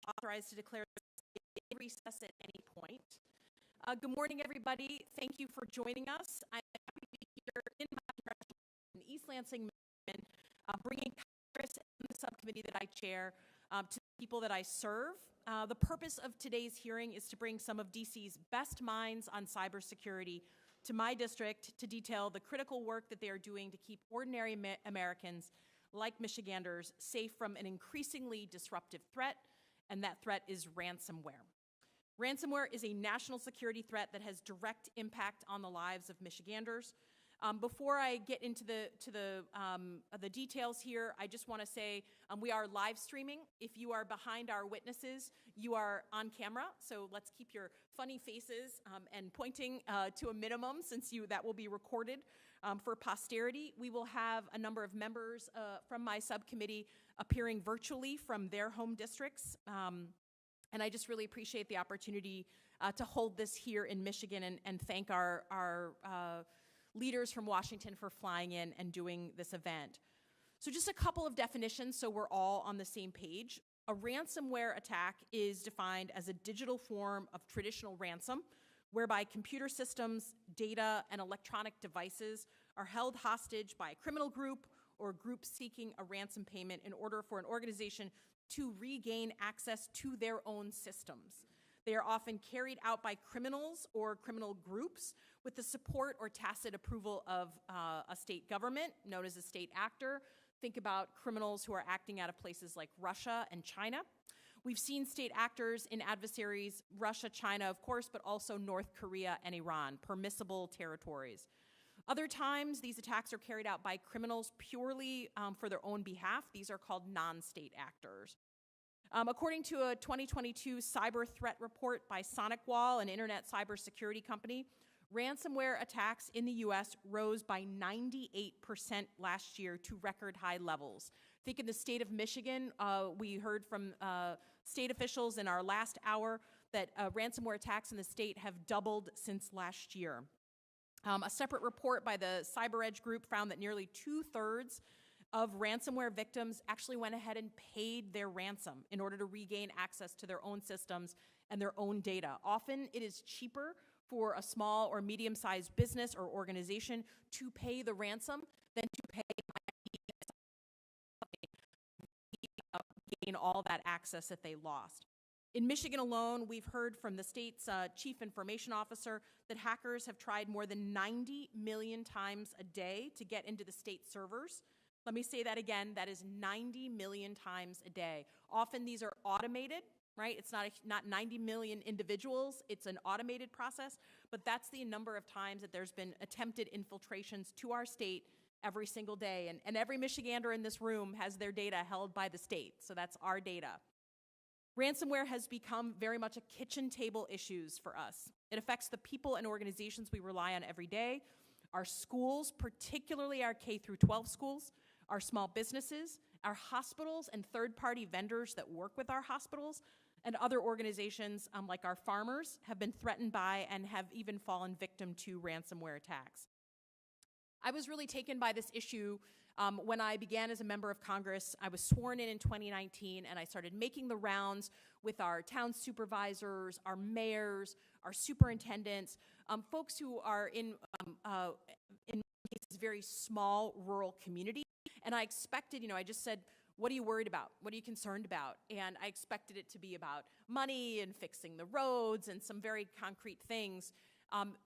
authorized to declare recess at any point. Good morning, everybody. Thank you for joining us. I'm happy to be here in my congressional in East Lansing, Michigan, bringing Congress and the subcommittee that I chair to the people that I serve. The purpose of today's hearing is to bring some of DC's best minds on cybersecurity to my district to detail the critical work that they are doing to keep ordinary Americans like Michiganders safe from an increasingly disruptive threat, and that threat is ransomware. Ransomware is a national security threat that has direct impact on the lives of Michiganders. Before I get into the details here, I just want to say we are live streaming. If you are behind our witnesses, you are on camera, so let's keep your funny faces and pointing to a minimum, since that will be recorded for posterity. We will have a number of members from my subcommittee appearing virtually from their home districts. And I just really appreciate the opportunity to hold this here in Michigan and thank our leaders from Washington for flying in and doing this event. So just a couple of definitions so we're all on the same page. A ransomware attack is defined as a digital form of traditional ransom, whereby computer systems, data, and electronic devices are held hostage by a criminal group or group seeking a ransom payment in order for an organization to regain access to their own systems. They are often carried out by criminals or criminal groups with the support or tacit approval of a state government, known as a state actor. Think about criminals who are acting out of places like Russia and China. We've seen state actors in adversaries, Russia, China, of course, but also North Korea and Iran, permissible territories. Other times, these attacks are carried out by criminals purely for their own behalf. These are called non-state actors. According to a 2022 cyber threat report by SonicWall, an internet cybersecurity company, ransomware attacks in the U.S. rose by 98% last year to record high levels. I think in the state of Michigan, we heard from state officials in our last hour that ransomware attacks in the state have doubled since last year. A separate report by the CyberEdge group found that nearly 2/3 of ransomware victims actually went ahead and paid their ransom in order to regain access to their own systems and their own data. Often it is cheaper for a small or medium-sized business or organization to pay the ransom than to pay gain all that access that they lost. In Michigan alone, we've heard from the state's chief information officer that hackers have tried more than 90 million times a day to get into the state servers. Let me say that again, that is 90 million times a day. Often these are automated, right? It's not 90 million individuals, it's an automated process, but that's the number of times that there's been attempted infiltrations to our state every single day. And every Michigander in this room has their data held by the state, so that's our data. Ransomware has become very much a kitchen table issues for us. It affects the people and organizations we rely on every day, our schools, particularly our K-12 schools, our small businesses, our hospitals and third-party vendors that work with our hospitals, and other organizations like our farmers have been threatened by and have even fallen victim to ransomware attacks. I was really taken by this issue when I began as a member of Congress. I was sworn in 2019, and I started making the rounds with our town supervisors, our mayors, our superintendents, folks who are in cases very small rural communities. And I expected, I just said, what are you worried about? What are you concerned about? And I expected it to be about money and fixing the roads and some very concrete things.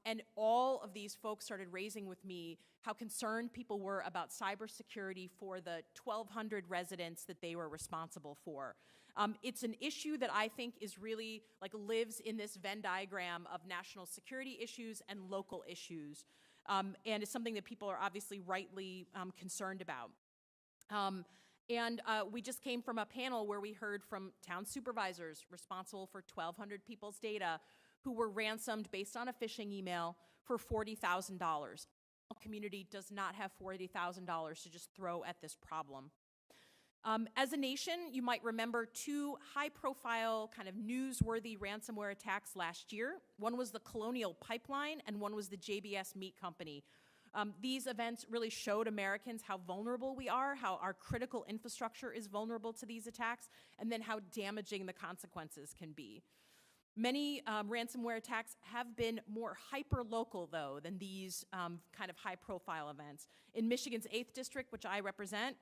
And all of these folks started raising with me how concerned people were about cybersecurity for the 1,200 residents that they were responsible for. It's an issue that I think is really lives in this Venn diagram of national security issues and local issues. And it's something that people are obviously rightly concerned about. We just came from a panel where we heard from town supervisors responsible for 1,200 people's data who were ransomed based on a phishing email for $40,000. The community does not have $40,000 to just throw at this problem. As a nation, you might remember two high-profile, kind of newsworthy ransomware attacks last year. One was the Colonial Pipeline, and one was the JBS Meat Company. These events really showed Americans how vulnerable we are, how our critical infrastructure is vulnerable to these attacks, and then how damaging the consequences can be. Many ransomware attacks have been more hyper-local, though, than these kind of high-profile events. In Michigan's 8th District, which I represent,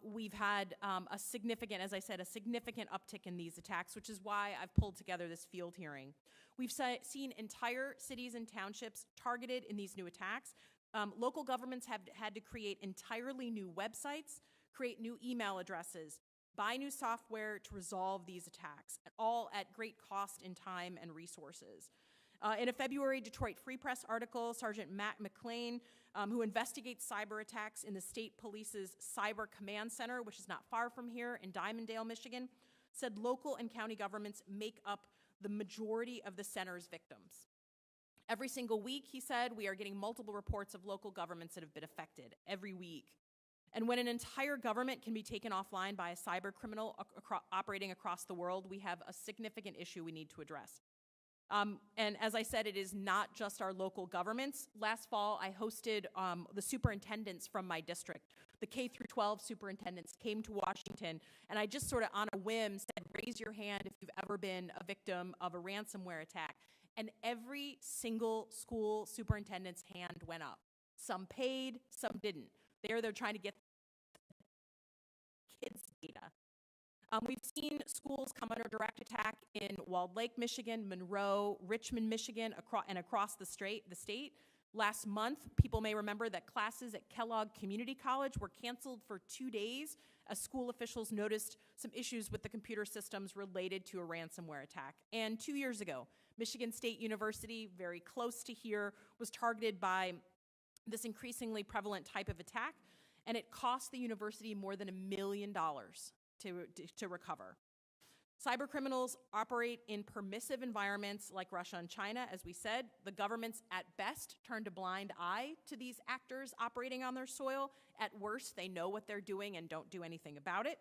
we've had a significant, as I said, a significant uptick in these attacks, which is why I've pulled together this field hearing. We've seen entire cities and townships targeted in these new attacks. Local governments have had to create entirely new websites, create new email addresses, buy new software to resolve these attacks, all at great cost in time and resources. In a February Detroit Free Press article, Sergeant Matt McLean, who investigates cyber attacks in the state police's Cyber Command Center, which is not far from here in Dimondale, Michigan, said local and county governments make up the majority of the center's victims. Every single week, he said, we are getting multiple reports of local governments that have been affected every week. And when an entire government can be taken offline by a cyber criminal operating across the world, we have a significant issue we need to address. And as I said, it is not just our local governments. Last fall, I hosted the superintendents from my district. The K-12 superintendents came to Washington, and I just sort of on a whim said, raise your hand if you've ever been a victim of a ransomware attack. And every single school superintendent's hand went up. Some paid, some didn't. They're trying to get kids' data. We've seen schools come under direct attack in Walled Lake, Michigan, Monroe, Richmond, Michigan, across the state. Last month, people may remember that classes at Kellogg Community College were canceled for 2 days as school officials noticed some issues with the computer systems related to a ransomware attack. And 2 years ago, Michigan State University, very close to here, was targeted by this increasingly prevalent type of attack, and it cost the university more than $1 million to recover. Cyber criminals operate in permissive environments like Russia and China, as we said. The governments, at best, turned a blind eye to these actors operating on their soil. At worst, they know what they're doing and don't do anything about it.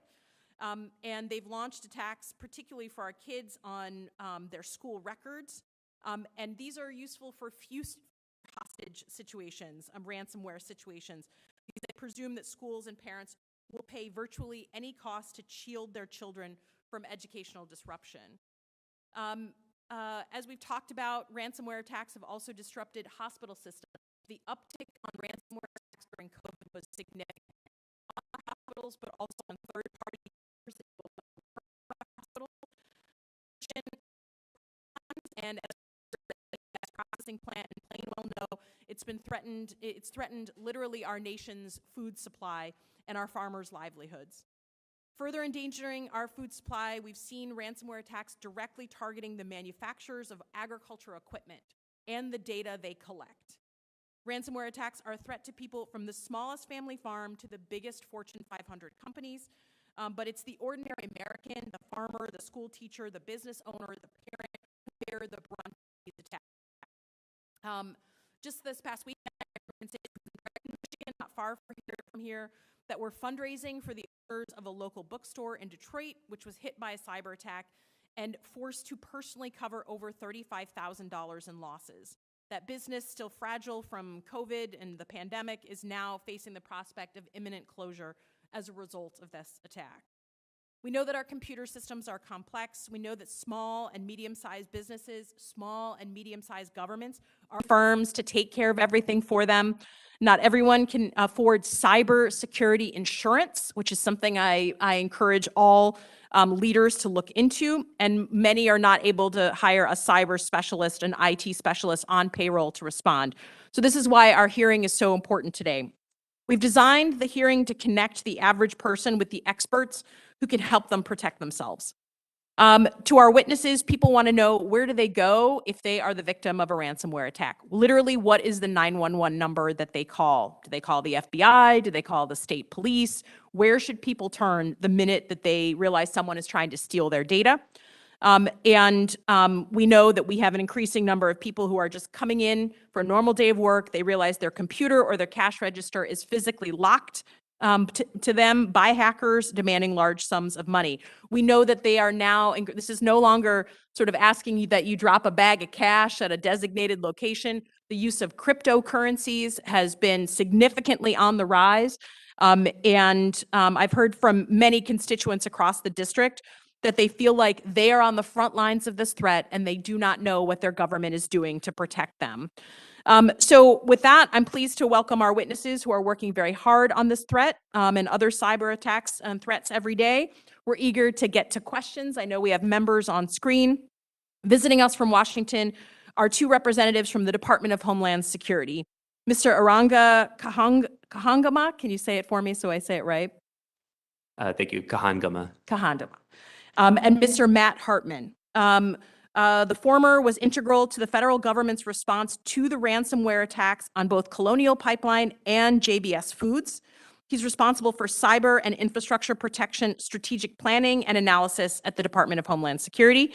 And they've launched attacks, particularly for our kids, on their school records. And these are useful for few hostage situations, ransomware situations, because they presume that schools and parents will pay virtually any cost to shield their children from educational disruption. As we've talked about, ransomware attacks have also disrupted hospital systems. The uptick on ransomware attacks during COVID was significant on hospitals, but also on third-party hospitals. And as gas processing plant in Plainwell know, it's threatened literally our nation's food supply and our farmers' livelihoods. Further endangering our food supply, we've seen ransomware attacks directly targeting the manufacturers of agricultural equipment and the data they collect. Ransomware attacks are a threat to people from the smallest family farm to the biggest Fortune 500 companies, but it's the ordinary American, the farmer, the school teacher, the business owner, the parent, who bear the brunt of these attacks. Just this past weekend, in Michigan, not far from here, that were fundraising for the owners of a local bookstore in Detroit, which was hit by a cyber attack and forced to personally cover over $35,000 in losses. That business, still fragile from COVID and the pandemic, is now facing the prospect of imminent closure as a result of this attack. We know that our computer systems are complex. We know that small and medium-sized businesses, small and medium-sized governments are firms to take care of everything for them. Not everyone can afford cyber security insurance, which is something I encourage all leaders to look into, and many are not able to hire a cyber specialist, an IT specialist on payroll to respond. So this is why our hearing is so important today. We've designed the hearing to connect the average person with the experts who can help them protect themselves. To our witnesses, people want to know, where do they go if they are the victim of a ransomware attack? Literally, what is the 911 number that they call? Do they call the FBI? Do they call the state police? Where should people turn the minute that they realize someone is trying to steal their data? We know that we have an increasing number of people who are just coming in for a normal day of work. They realize their computer or their cash register is physically locked to them by hackers demanding large sums of money. We know that they are now, this is no longer sort of asking you that you drop a bag of cash at a designated location. The use of cryptocurrencies has been significantly on the rise. I've heard from many constituents across the district that they feel like they are on the front lines of this threat and they do not know what their government is doing to protect them. So with that, I'm pleased to welcome our witnesses who are working very hard on this threat and other cyber attacks and threats every day. We're eager to get to questions. I know we have members on screen. Visiting us from Washington are two representatives from the Department of Homeland Security. Mr. Aranga Kahangama, can you say it for me so I say it right? Thank you, Kahangama. And Mr. Matt Hartman. The former was integral to the federal government's response to the ransomware attacks on both Colonial Pipeline and JBS Foods. He's responsible for cyber and infrastructure protection, strategic planning, and analysis at the Department of Homeland Security.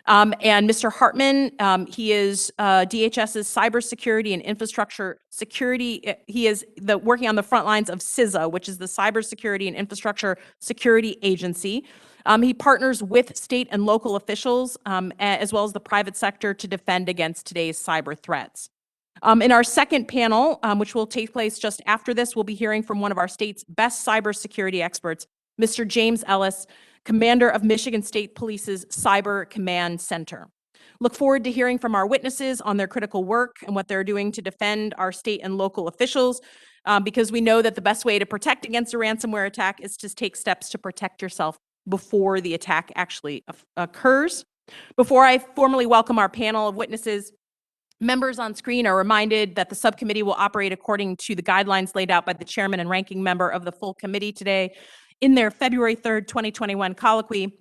And Mr. Hartman, he is DHS's cybersecurity and infrastructure security. He is working on the front lines of CISA, which is the Cybersecurity and Infrastructure Security Agency. He partners with state and local officials, as well as the private sector, to defend against today's cyber threats. In our second panel, which will take place just after this, we'll be hearing from one of our state's best cybersecurity experts, Mr. James Ellis, commander of Michigan State Police's Cyber Command Center. Look forward to hearing from our witnesses on their critical work and what they're doing to defend our state and local officials, because we know that the best way to protect against a ransomware attack is to take steps to protect yourself before the attack actually occurs. Before I formally welcome our panel of witnesses, members on screen are reminded that the subcommittee will operate according to the guidelines laid out by the chairman and ranking member of the full committee today in their February 3rd, 2021 colloquy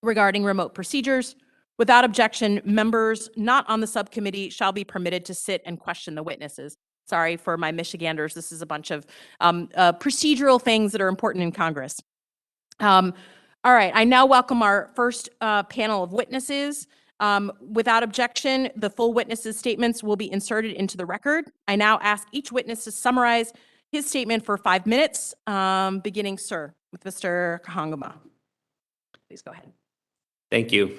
regarding remote procedures. Without objection, members not on the subcommittee shall be permitted to sit and question the witnesses. Sorry for my Michiganders. This is a bunch of procedural things that are important in Congress. All right, I now welcome our first panel of witnesses. Without objection, the full witnesses' statements will be inserted into the record. I now ask each witness to summarize his statement for 5 minutes, beginning, sir, with Mr. Kahangama. Please go ahead. Thank you.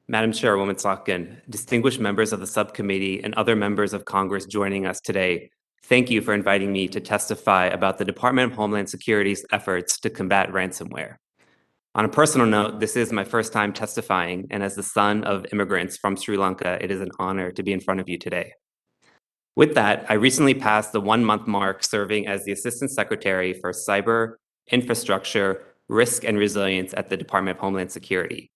Madam Chairwoman Slotkin, distinguished members of the subcommittee and other members of Congress joining us today, thank you for inviting me to testify about the Department of Homeland Security's efforts to combat ransomware. On a personal note, this is my first time testifying, and as the son of immigrants from Sri Lanka, it is an honor to be in front of you today. With that, I recently passed the 1-month mark serving as the Assistant Secretary for Cyber, Infrastructure, Risk, and Resilience at the Department of Homeland Security.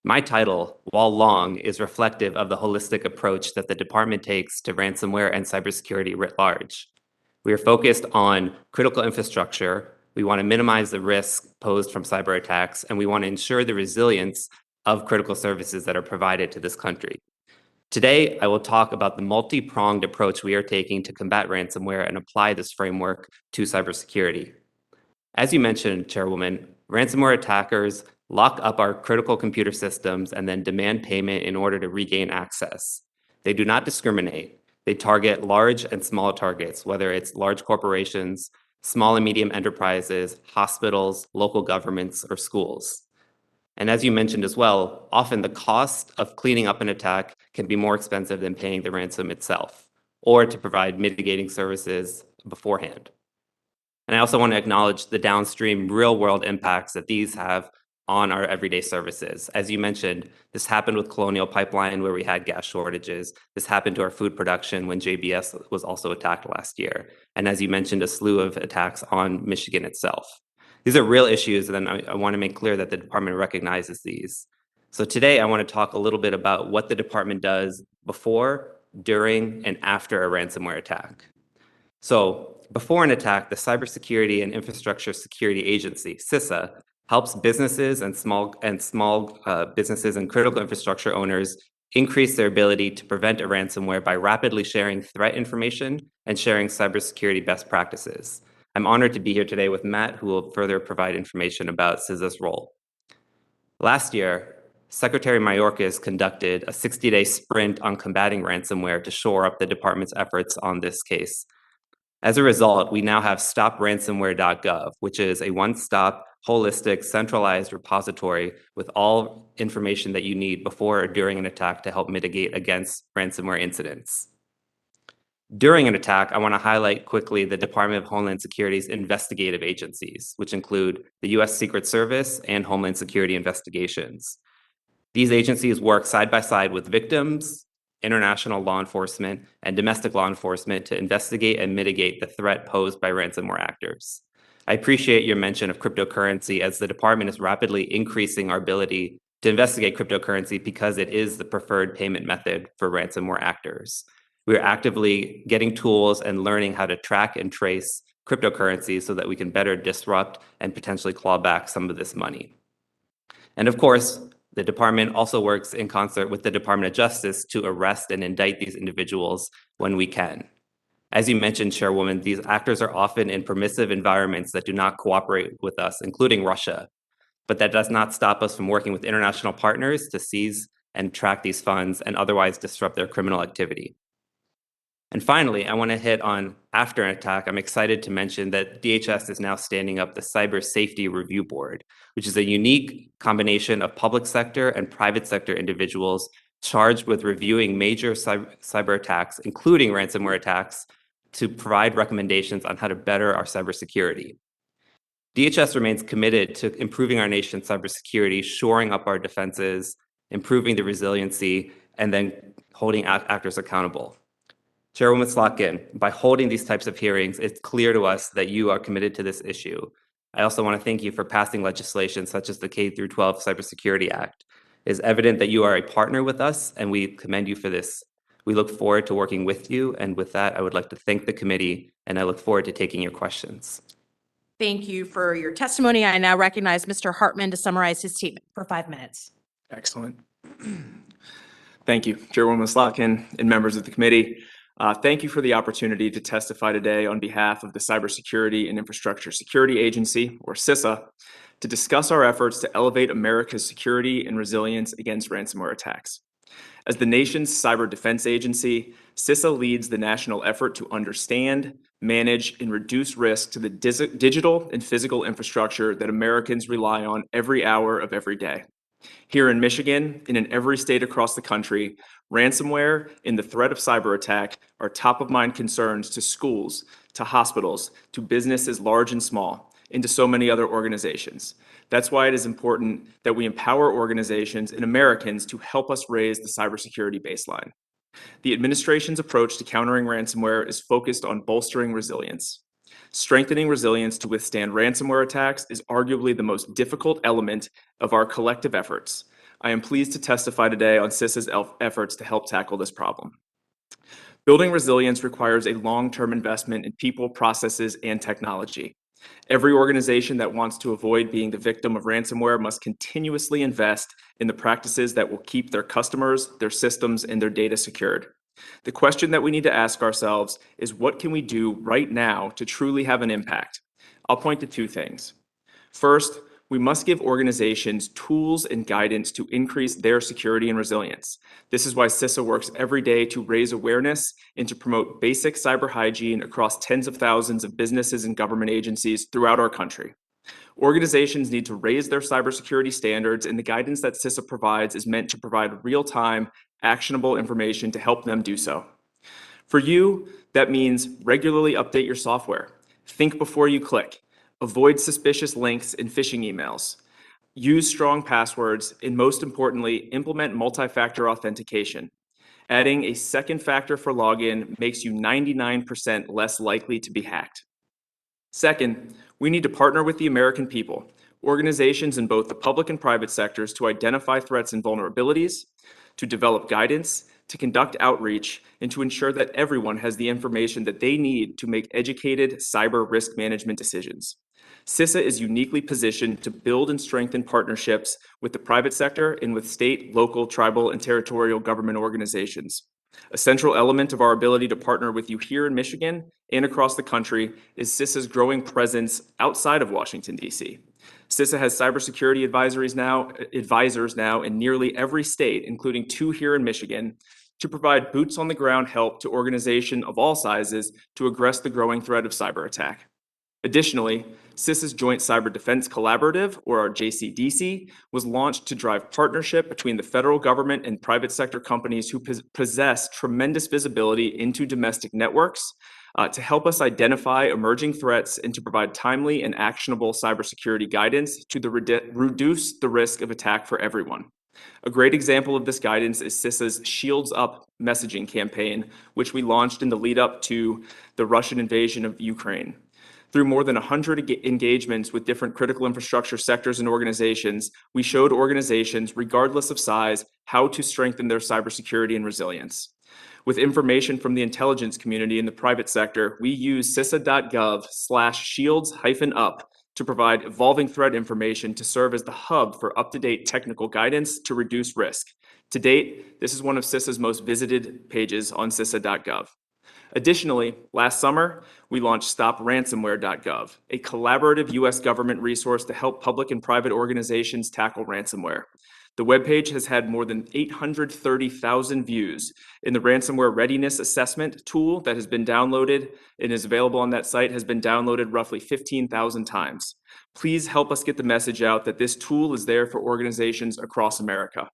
My title, while long, is reflective of the holistic approach that the department takes to ransomware and cybersecurity writ large. We are focused on critical infrastructure. We want to minimize the risk posed from cyber attacks, and we want to ensure the resilience of critical services that are provided to this country. Today, I will talk about the multi-pronged approach we are taking to combat ransomware and apply this framework to cybersecurity. As you mentioned, Chairwoman, ransomware attackers lock up our critical computer systems and then demand payment in order to regain access. They do not discriminate. They target large and small targets, whether it's large corporations, small and medium enterprises, hospitals, local governments, or schools. And as you mentioned as well, often the cost of cleaning up an attack can be more expensive than paying the ransom itself, or to provide mitigating services beforehand. And I also want to acknowledge the downstream real-world impacts that these have on our everyday services. As you mentioned, this happened with Colonial Pipeline, where we had gas shortages. This happened to our food production when JBS was also attacked last year. And as you mentioned, a slew of attacks on Michigan itself. These are real issues, and I want to make clear that the department recognizes these. So today, I want to talk a little bit about what the department does before, during, and after a ransomware attack. So before an attack, the Cybersecurity and Infrastructure Security Agency, CISA, helps businesses and small businesses and critical infrastructure owners increase their ability to prevent a ransomware by rapidly sharing threat information and sharing cybersecurity best practices. I'm honored to be here today with Matt, who will further provide information about CISA's role. Last year, Secretary Mayorkas conducted a 60-day sprint on combating ransomware to shore up the department's efforts on this case. As a result, we now have stopransomware.gov, which is a one-stop, holistic, centralized repository with all information that you need before or during an attack to help mitigate against ransomware incidents. During an attack, I want to highlight quickly the Department of Homeland Security's investigative agencies, which include the U.S. Secret Service and Homeland Security Investigations. These agencies work side by side with victims, international law enforcement, and domestic law enforcement to investigate and mitigate the threat posed by ransomware actors. I appreciate your mention of cryptocurrency, as the department is rapidly increasing our ability to investigate cryptocurrency because it is the preferred payment method for ransomware actors. We are actively getting tools and learning how to track and trace cryptocurrency so that we can better disrupt and potentially claw back some of this money. And of course, the department also works in concert with the Department of Justice to arrest and indict these individuals when we can. As you mentioned, Chairwoman, these actors are often in permissive environments that do not cooperate with us, including Russia. But that does not stop us from working with international partners to seize and track these funds and otherwise disrupt their criminal activity. And finally, I want to hit on after an attack. I'm excited to mention that DHS is now standing up the Cyber Safety Review Board, which is a unique combination of public sector and private sector individuals charged with reviewing major cyber attacks, including ransomware attacks, to provide recommendations on how to better our cybersecurity. DHS remains committed to improving our nation's cybersecurity, shoring up our defenses, improving the resiliency, and then holding actors accountable. Chairwoman Slotkin, by holding these types of hearings, it's clear to us that you are committed to this issue. I also want to thank you for passing legislation such as the K-12 Cybersecurity Act. It is evident that you are a partner with us, and we commend you for this. We look forward to working with you, and with that, I would like to thank the committee, and I look forward to taking your questions. Thank you for your testimony. I now recognize Mr. Hartman to summarize his statement for 5 minutes. Excellent. Thank you, Chairwoman Slotkin and members of the committee. Thank you for the opportunity to testify today on behalf of the Cybersecurity and Infrastructure Security Agency, or CISA, to discuss our efforts to elevate America's security and resilience against ransomware attacks. As the nation's cyber defense agency, CISA leads the national effort to understand, manage, and reduce risk to the digital and physical infrastructure that Americans rely on every hour of every day. Here in Michigan and in every state across the country, ransomware and the threat of cyber attack are top of mind concerns to schools, to hospitals, to businesses large and small, and to so many other organizations. That's why it is important that we empower organizations and Americans to help us raise the cybersecurity baseline. The administration's approach to countering ransomware is focused on bolstering resilience. Strengthening resilience to withstand ransomware attacks is arguably the most difficult element of our collective efforts. I am pleased to testify today on CISA's efforts to help tackle this problem. Building resilience requires a long-term investment in people, processes, and technology. Every organization that wants to avoid being the victim of ransomware must continuously invest in the practices that will keep their customers, their systems, and their data secured. The question that we need to ask ourselves is, what can we do right now to truly have an impact? I'll point to 2 things. First, we must give organizations tools and guidance to increase their security and resilience. This is why CISA works every day to raise awareness and to promote basic cyber hygiene across tens of thousands of businesses and government agencies throughout our country. Organizations need to raise their cybersecurity standards, and the guidance that CISA provides is meant to provide real-time, actionable information to help them do so. For you, that means regularly update your software. Think before you click. Avoid suspicious links and phishing emails. Use strong passwords, and most importantly, implement multi-factor authentication. Adding a second factor for login makes you 99% less likely to be hacked. Second, we need to partner with the American people, organizations in both the public and private sectors, to identify threats and vulnerabilities, to develop guidance, to conduct outreach, and to ensure that everyone has the information that they need to make educated cyber risk management decisions. CISA is uniquely positioned to build and strengthen partnerships with the private sector and with state, local, tribal, and territorial government organizations. A central element of our ability to partner with you here in Michigan and across the country is CISA's growing presence outside of Washington, D.C. CISA has cybersecurity advisors now in nearly every state, including 2 here in Michigan, to provide boots-on-the-ground help to organizations of all sizes to address the growing threat of cyber attack. Additionally, CISA's Joint Cyber Defense Collaborative, or our JCDC, was launched to drive partnership between the federal government and private sector companies who possess tremendous visibility into domestic networks to help us identify emerging threats and to provide timely and actionable cybersecurity guidance to reduce the risk of attack for everyone. A great example of this guidance is CISA's Shields Up messaging campaign, which we launched in the lead up to the Russian invasion of Ukraine. Through more than 100 engagements with different critical infrastructure sectors and organizations, we showed organizations, regardless of size, how to strengthen their cybersecurity and resilience. With information from the intelligence community and the private sector, we use CISA.gov/shields-up to provide evolving threat information to serve as the hub for up-to-date technical guidance to reduce risk. To date, this is one of CISA's most visited pages on CISA.gov. Additionally, last summer, we launched StopRansomware.gov, a collaborative U.S. government resource to help public and private organizations tackle ransomware. The webpage has had more than 830,000 views, and the ransomware readiness assessment tool that has been downloaded and is available on that site has been downloaded roughly 15,000 times. Please help us get the message out that this tool is there for organizations across America.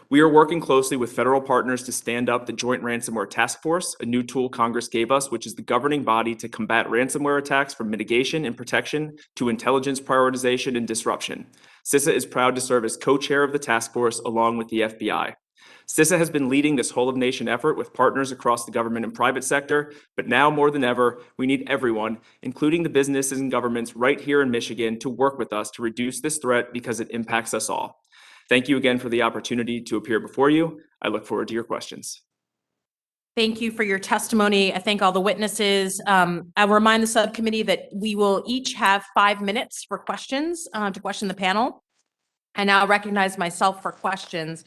We are working closely with federal partners to stand up the Joint Ransomware Task Force, a new tool Congress gave us, which is the governing body to combat ransomware attacks from mitigation and protection to intelligence prioritization and disruption. CISA is proud to serve as co-chair of the task force along with the FBI. CISA has been leading this whole-of-nation effort with partners across the government and private sector, but now more than ever, we need everyone, including the businesses and governments right here in Michigan, to work with us to reduce this threat because it impacts us all. Thank you again for the opportunity to appear before you. I look forward to your questions. Thank you for your testimony. I thank all the witnesses. I'll remind the subcommittee that we will each have 5 minutes for questions to question the panel. And I'll recognize myself for questions.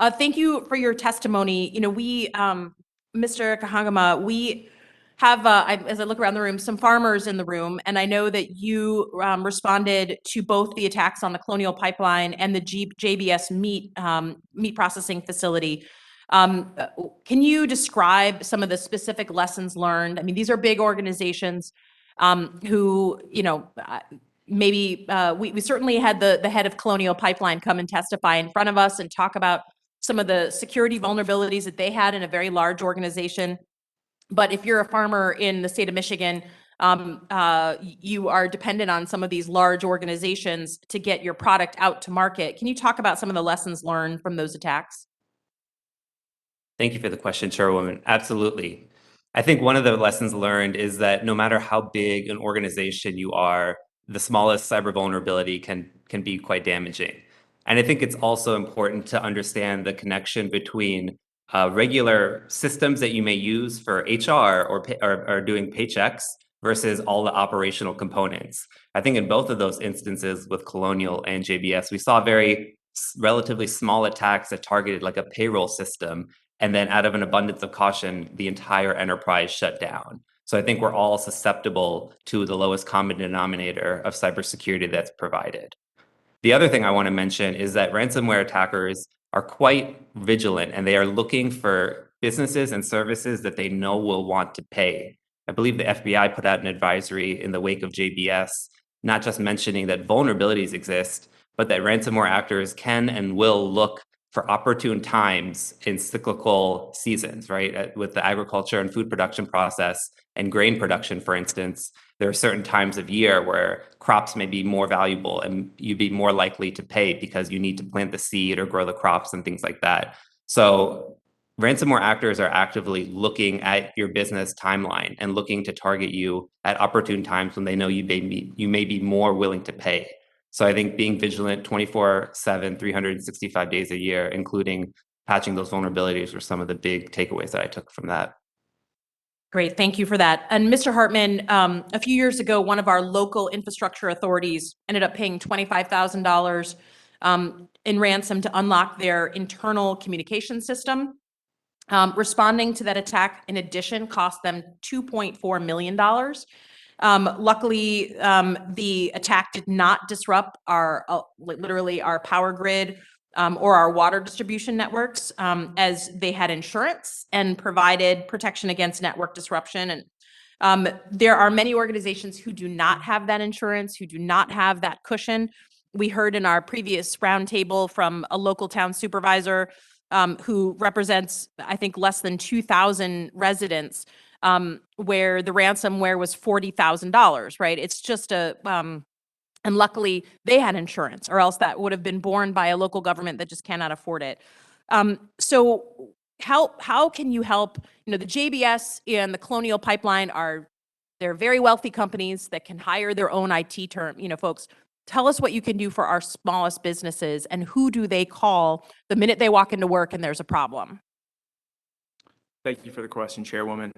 Thank you for your testimony. You know, we, Mr. Kahangama, we have, as I look around the room, some farmers in the room, and I know that you responded to both the attacks on the Colonial Pipeline and the JBS meat processing facility. Can you describe some of the specific lessons learned? I mean, these are big organizations who, you know, maybe we certainly had the head of Colonial Pipeline come and testify in front of us and talk about some of the security vulnerabilities that they had in a very large organization. But if you're a farmer in the state of Michigan, you are dependent on some of these large organizations to get your product out to market. Can you talk about some of the lessons learned from those attacks? Thank you for the question, Chairwoman. Absolutely. I think one of the lessons learned is that no matter how big an organization you are, the smallest cyber vulnerability can be quite damaging. And I think it's also important to understand the connection between regular systems that you may use for HR or doing paychecks versus all the operational components. I think in both of those instances with Colonial and JBS, we saw very relatively small attacks that targeted like a payroll system. And then out of an abundance of caution, the entire enterprise shut down. So I think we're all susceptible to the lowest common denominator of cybersecurity that's provided. The other thing I want to mention is that ransomware attackers are quite vigilant, and they are looking for businesses and services that they know will want to pay. I believe the FBI put out an advisory in the wake of JBS, not just mentioning that vulnerabilities exist, but that ransomware actors can and will look for opportune times in cyclical seasons, right? With the agriculture and food production process and grain production, for instance, there are certain times of year where crops may be more valuable and you'd be more likely to pay because you need to plant the seed or grow the crops and things like that. So ransomware actors are actively looking at your business timeline and looking to target you at opportune times when they know you may be more willing to pay. So I think being vigilant 24/7, 365 days a year, including patching those vulnerabilities, were some of the big takeaways that I took from that. Great, thank you for that. And Mr. Hartman, a few years ago, one of our local infrastructure authorities ended up paying $25,000 in ransom to unlock their internal communication system. Responding to that attack, in addition, cost them $2.4 million. Luckily, the attack did not disrupt literally our power grid or our water distribution networks, as they had insurance and provided protection against network disruption. And there are many organizations who do not have that insurance, who do not have that cushion. We heard in our previous roundtable from a local town supervisor who represents, I think, less than 2,000 residents, where the ransomware was $40,000, right? It's just and luckily they had insurance, or else that would have been borne by a local government that just cannot afford it. So how can you help? You know, the JBS and the Colonial Pipeline they're very wealthy companies that can hire their own IT folks. Tell us what you can do for our smallest businesses, and who do they call the minute they walk into work and there's a problem? Thank you for the question, Chairwoman.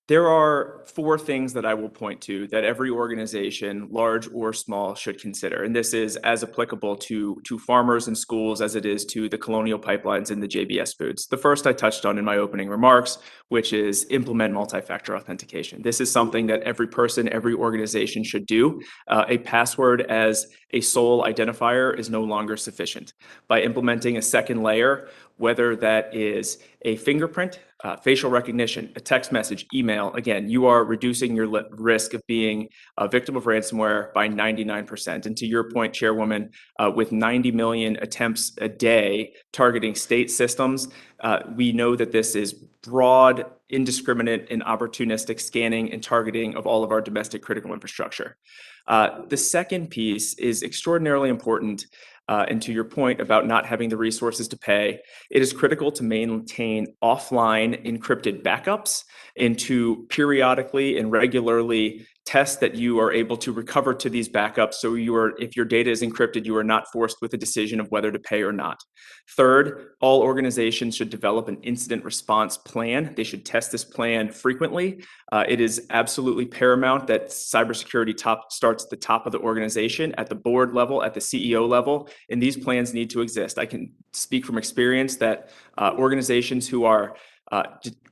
There are 4 things that I will point to that every organization, large or small, should consider. And this is as applicable to farmers and schools as it is to the Colonial Pipelines and the JBS Foods. The first I touched on in my opening remarks, which is implement multi-factor authentication. This is something that every person, every organization should do. A password as a sole identifier is no longer sufficient. By implementing a second layer, whether that is a fingerprint, facial recognition, a text message, email, again, you are reducing your risk of being a victim of ransomware by 99%. And to your point, Chairwoman, with 90 million attempts a day targeting state systems, we know that this is broad, indiscriminate, and opportunistic scanning and targeting of all of our domestic critical infrastructure. The second piece is extraordinarily important. And to your point about not having the resources to pay, it is critical to maintain offline encrypted backups and to periodically and regularly test that you are able to recover to these backups. So if your data is encrypted, you are not forced with a decision of whether to pay or not. Third, all organizations should develop an incident response plan. They should test this plan frequently. It is absolutely paramount that cybersecurity starts at the top of the organization, at the board level, at the CEO level, and these plans need to exist. I can speak from experience that organizations who are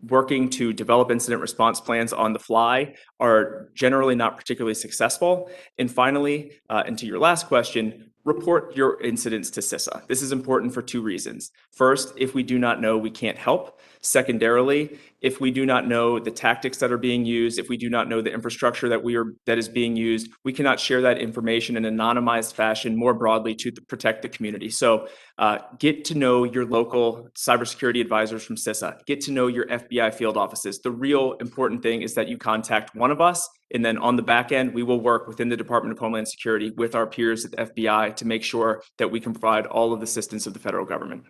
working to develop incident response plans on the fly are generally not particularly successful. And finally, and to your last question, report your incidents to CISA. This is important for 2 reasons. First, if we do not know, we can't help. Secondarily, if we do not know the tactics that are being used, if we do not know the infrastructure that is being used, we cannot share that information in an anonymized fashion more broadly to protect the community. So get to know your local cybersecurity advisors from CISA. Get to know your FBI field offices. The real important thing is that you contact one of us, and then on the back end, we will work within the Department of Homeland Security with our peers at the FBI to make sure that we can provide all of the assistance of the federal government.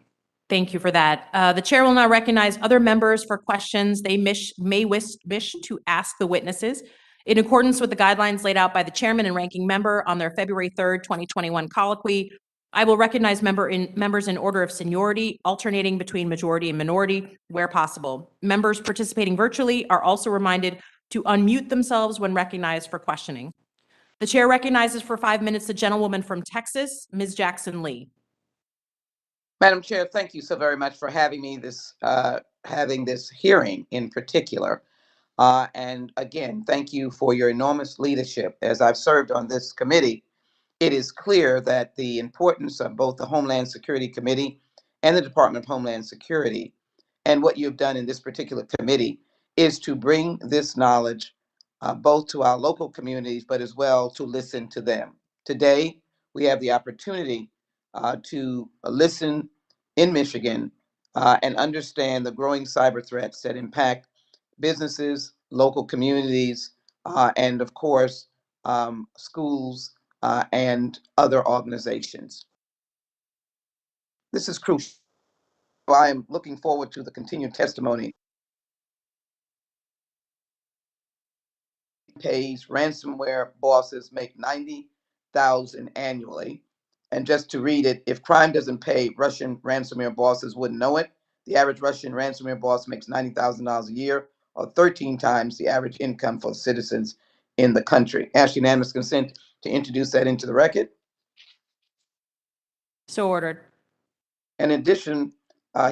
Thank you for that. The chair will now recognize other members for questions they may wish to ask the witnesses. In accordance with the guidelines laid out by the chairman and ranking member on their February 3rd, 2021 colloquy, I will recognize members in order of seniority, alternating between majority and minority where possible. Members participating virtually are also reminded to unmute themselves when recognized for questioning. The chair recognizes for 5 minutes the gentlewoman from Texas, Ms. Jackson Lee. Madam Chair, thank you so very much for having me having this hearing in particular. And again, thank you for your enormous leadership. As I've served on this committee, it is clear that the importance of both the Homeland Security Committee and the Department of Homeland Security, and what you've done in this particular committee, is to bring this knowledge both to our local communities, but as well to listen to them. Today, we have the opportunity to listen in Michigan and understand the growing cyber threats that impact businesses, local communities, and of course, schools and other organizations. This is crucial. I am looking forward to the continued testimony. Pays ransomware bosses make $90,000 annually. And just to read it, if crime doesn't pay, Russian ransomware bosses wouldn't know it. The average Russian ransomware boss makes $90,000 a year, or 13 times the average income for citizens in the country. Ask unanimous consent to introduce that into the record. So ordered. In addition,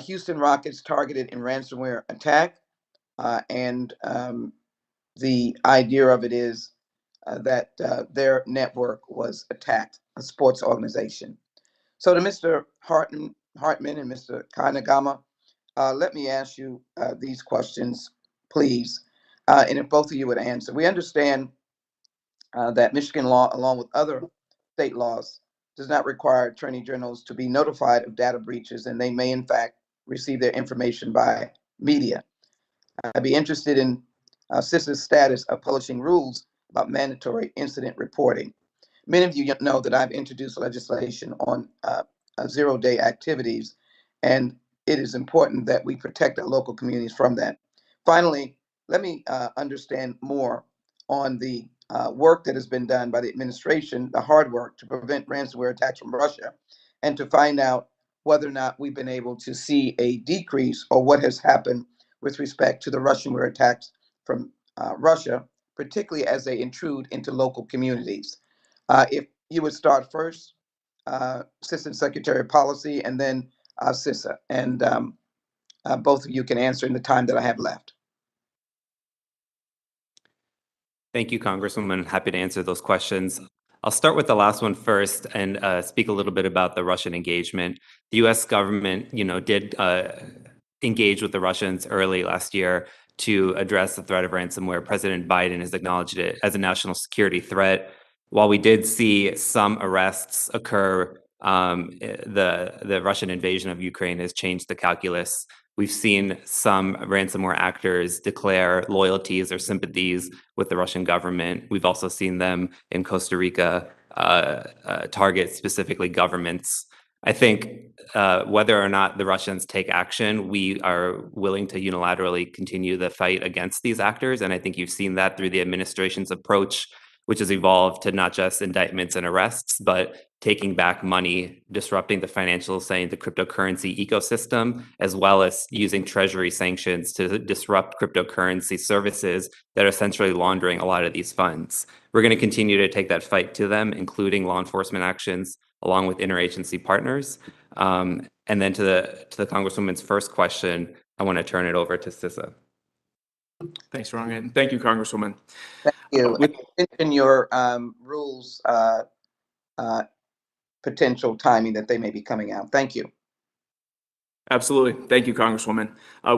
Houston Rockets targeted in ransomware attack, and the idea of it is that their network was attacked, a sports organization. So to Mr. Hartman and Mr. Kanagama, let me ask you these questions, please, and if both of you would answer. We understand that Michigan law, along with other state laws, does not require attorney generals to be notified of data breaches, and they may, in fact, receive their information by media. I'd be interested in CISA's status of publishing rules about mandatory incident reporting. Many of you know that I've introduced legislation on zero-day activities, and it is important that we protect our local communities from that. Finally, let me understand more on the work that has been done by the administration, the hard work to prevent ransomware attacks from Russia, and to find out whether or not we've been able to see a decrease or what has happened with respect to the Russianware attacks from Russia, particularly as they intrude into local communities. If you would start first, Assistant Secretary of Policy, and then CISA, and both of you can answer in the time that I have left. Thank you, Congresswoman. Happy to answer those questions. I'll start with the last one first and speak a little bit about the Russian engagement. The U.S. government, did engage with the Russians early last year to address the threat of ransomware. President Biden has acknowledged it as a national security threat. While we did see some arrests occur, the Russian invasion of Ukraine has changed the calculus. We've seen some ransomware actors declare loyalties or sympathies with the Russian government. We've also seen them in Costa Rica target specifically governments. I think whether or not the Russians take action, we are willing to unilaterally continue the fight against these actors. And I think you've seen that through the administration's approach, which has evolved to not just indictments and arrests, but taking back money, disrupting the financial, the cryptocurrency ecosystem, as well as using treasury sanctions to disrupt cryptocurrency services that are essentially laundering a lot of these funds. We're going to continue to take that fight to them, including law enforcement actions, along with interagency partners. And then to the Congresswoman's first question, I want to turn it over to CISA. Thanks, Ron, and thank you, Congresswoman. Thank you. In your rules, potential timing that they may be coming out. Thank you. Absolutely. Thank you, Congresswoman.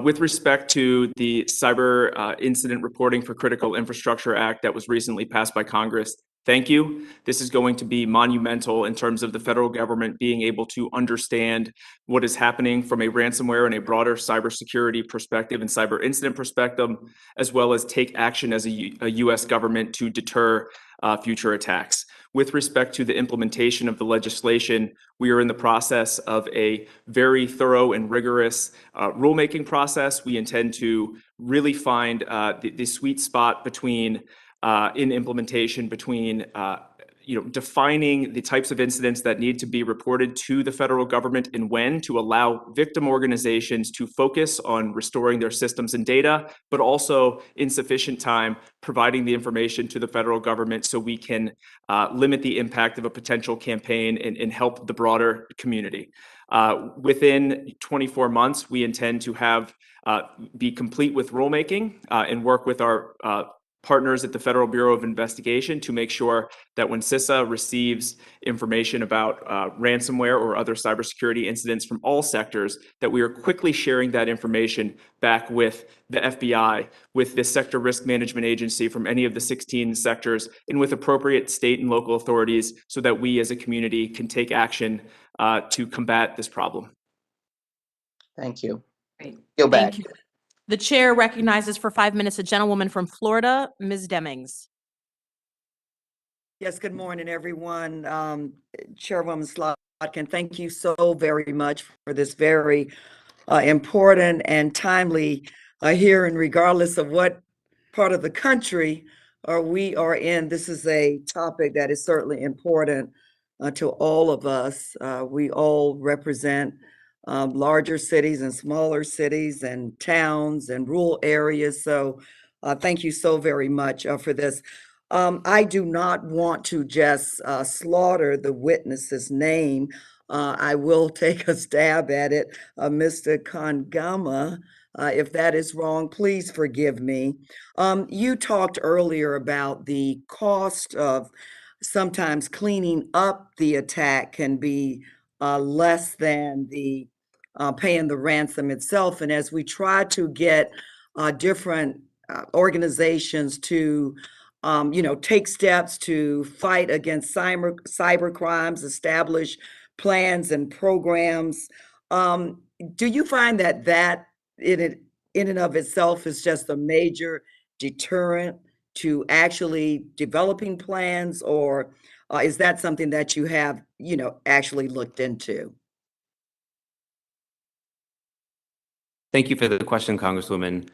With respect to the Cyber Incident Reporting for Critical Infrastructure Act that was recently passed by Congress, thank you. This is going to be monumental in terms of the federal government being able to understand what is happening from a ransomware and a broader cybersecurity perspective and cyber incident perspective, as well as take action as a U.S. government to deter future attacks. With respect to the implementation of the legislation, we are in the process of a very thorough and rigorous rulemaking process. We intend to really find the sweet spot between in implementation between defining the types of incidents that need to be reported to the federal government and when, to allow victim organizations to focus on restoring their systems and data, but also in sufficient time providing the information to the federal government so we can limit the impact of a potential campaign and help the broader community. Within 24 months, we intend to have be complete with rulemaking and work with our partners at the Federal Bureau of Investigation to make sure that when CISA receives information about ransomware or other cybersecurity incidents from all sectors, that we are quickly sharing that information back with the FBI, with the Sector Risk Management Agency from any of the 16 sectors, and with appropriate state and local authorities so that we as a community can take action to combat this problem. Thank you. Great. Go back. Thank you. The chair recognizes for 5 minutes a gentlewoman from Florida, Ms. Demings. Yes, good morning, everyone. Chairwoman Slotkin, thank you so very much for this very important and timely hearing, regardless of what part of the country we are in. This is a topic that is certainly important to all of us. We all represent larger cities and smaller cities and towns and rural areas. So thank you so very much for this. I do not want to just slaughter the witness's name. I will take a stab at it. Mr. Kangama, if that is wrong, please forgive me. You talked earlier about the cost of sometimes cleaning up the attack can be less than the paying the ransom itself. And as we try to get different organizations to take steps to fight against cyber crimes, establish plans and programs. Do you find that in and of itself is just a major deterrent to actually developing plans, or is that something that you have, actually looked into? Thank you for the question, Congresswoman.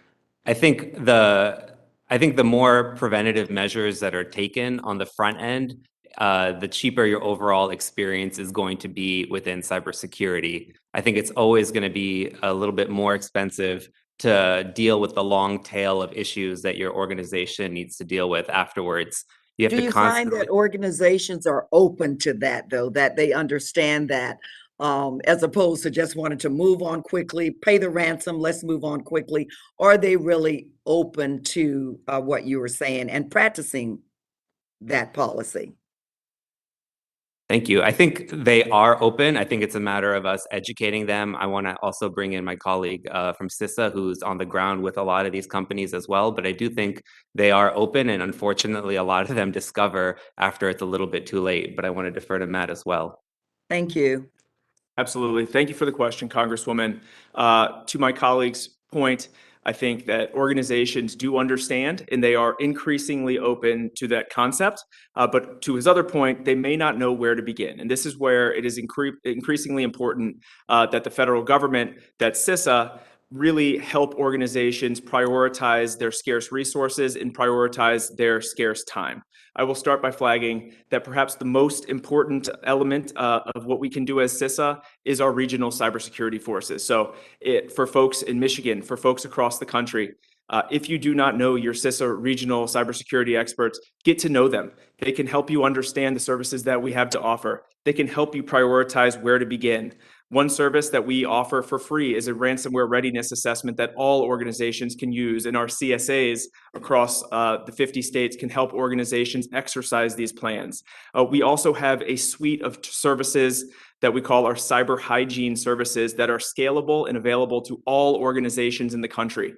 I think the more preventative measures that are taken on the front end, the cheaper your overall experience is going to be within cybersecurity. I think it's always going to be a little bit more expensive to deal with the long tail of issues that your organization needs to deal with afterwards. You have Do to you find constantly. that organizations are open to that, though, that they understand that, as opposed to just wanting to move on quickly, pay the ransom, let's move on quickly? Are they really open to what you were saying and practicing that policy? Thank you. I think they are open. I think it's a matter of us educating them. I want to also bring in my colleague from CISA, who's on the ground with a lot of these companies as well. But I do think they are open, and unfortunately, a lot of them discover after it's a little bit too late. But I want to defer to Matt as well. Thank you. Absolutely. Thank you for the question, Congresswoman. To my colleague's point, I think that organizations do understand and they are increasingly open to that concept. But to his other point, they may not know where to begin. And this is where it is increasingly important that the federal government, that CISA, really help organizations prioritize their scarce resources and prioritize their scarce time. I will start by flagging that perhaps the most important element of what we can do as CISA is our regional cybersecurity forces. So for folks in Michigan, for folks across the country, if you do not know your CISA regional cybersecurity experts, get to know them. They can help you understand the services that we have to offer. They can help you prioritize where to begin. One service that we offer for free is a ransomware readiness assessment that all organizations can use, and our CSAs across the 50 states can help organizations exercise these plans. We also have a suite of services that we call our cyber hygiene services that are scalable and available to all organizations in the country.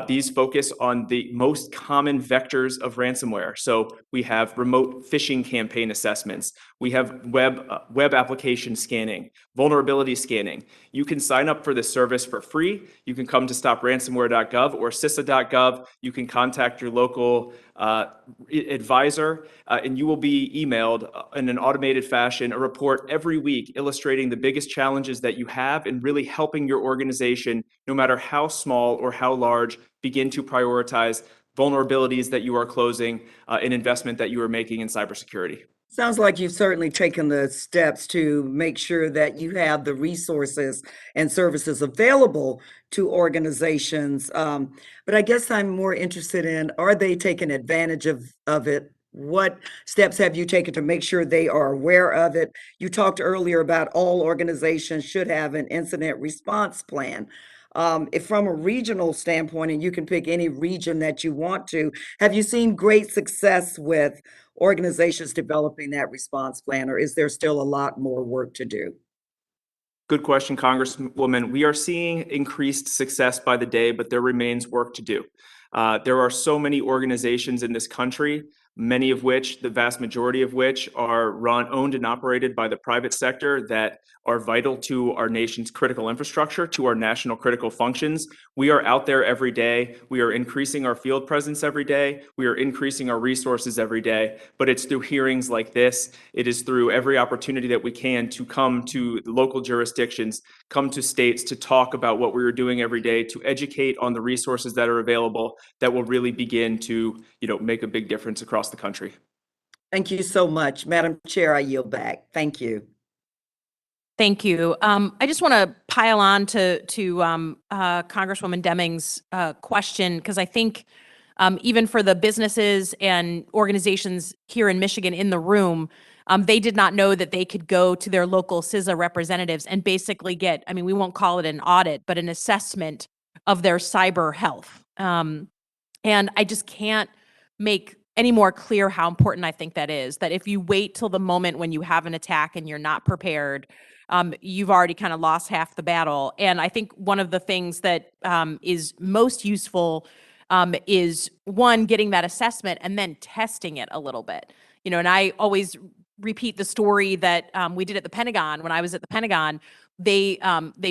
These focus on the most common vectors of ransomware. So we have remote phishing campaign assessments. We have web application scanning, vulnerability scanning. You can sign up for this service for free. You can come to stopransomware.gov or CISA.gov. You can contact your local advisor, and you will be emailed in an automated fashion a report every week illustrating the biggest challenges that you have and really helping your organization, no matter how small or how large, begin to prioritize vulnerabilities that you are closing and investment that you are making in cybersecurity. Sounds like you've certainly taken the steps to make sure that you have the resources and services available to organizations. But I guess I'm more interested in, are they taking advantage of it? What steps have you taken to make sure they are aware of it? You talked earlier about all organizations should have an incident response plan. If from a regional standpoint, and you can pick any region that you want to, have you seen great success with organizations developing that response plan, or is there still a lot more work to do? Good question, Congresswoman. We are seeing increased success by the day, but there remains work to do. There are so many organizations in this country, many of which, the vast majority of which, are owned and operated by the private sector that are vital to our nation's critical infrastructure, to our national critical functions. We are out there every day. We are increasing our field presence every day. We are increasing our resources every day. But it's through hearings like this. It is through every opportunity that we can to come to local jurisdictions, come to states to talk about what we are doing every day, to educate on the resources that are available that will really begin to, make a big difference across the country. Thank you so much. Madam Chair, I yield back. Thank you. Thank you. I just want to pile on to Congresswoman Deming's question, because I think even for the businesses and organizations here in Michigan in the room, they did not know that they could go to their local CISA representatives and basically get, we won't call it an audit, but an assessment of their cyber health. And I just can't make any more clear how important I think that is. That if you wait till the moment when you have an attack and you're not prepared, you've already kind of lost half the battle. And I think one of the things that is most useful is one, getting that assessment and then testing it a little bit. And I always repeat the story that we did at the Pentagon. When I was at the Pentagon, they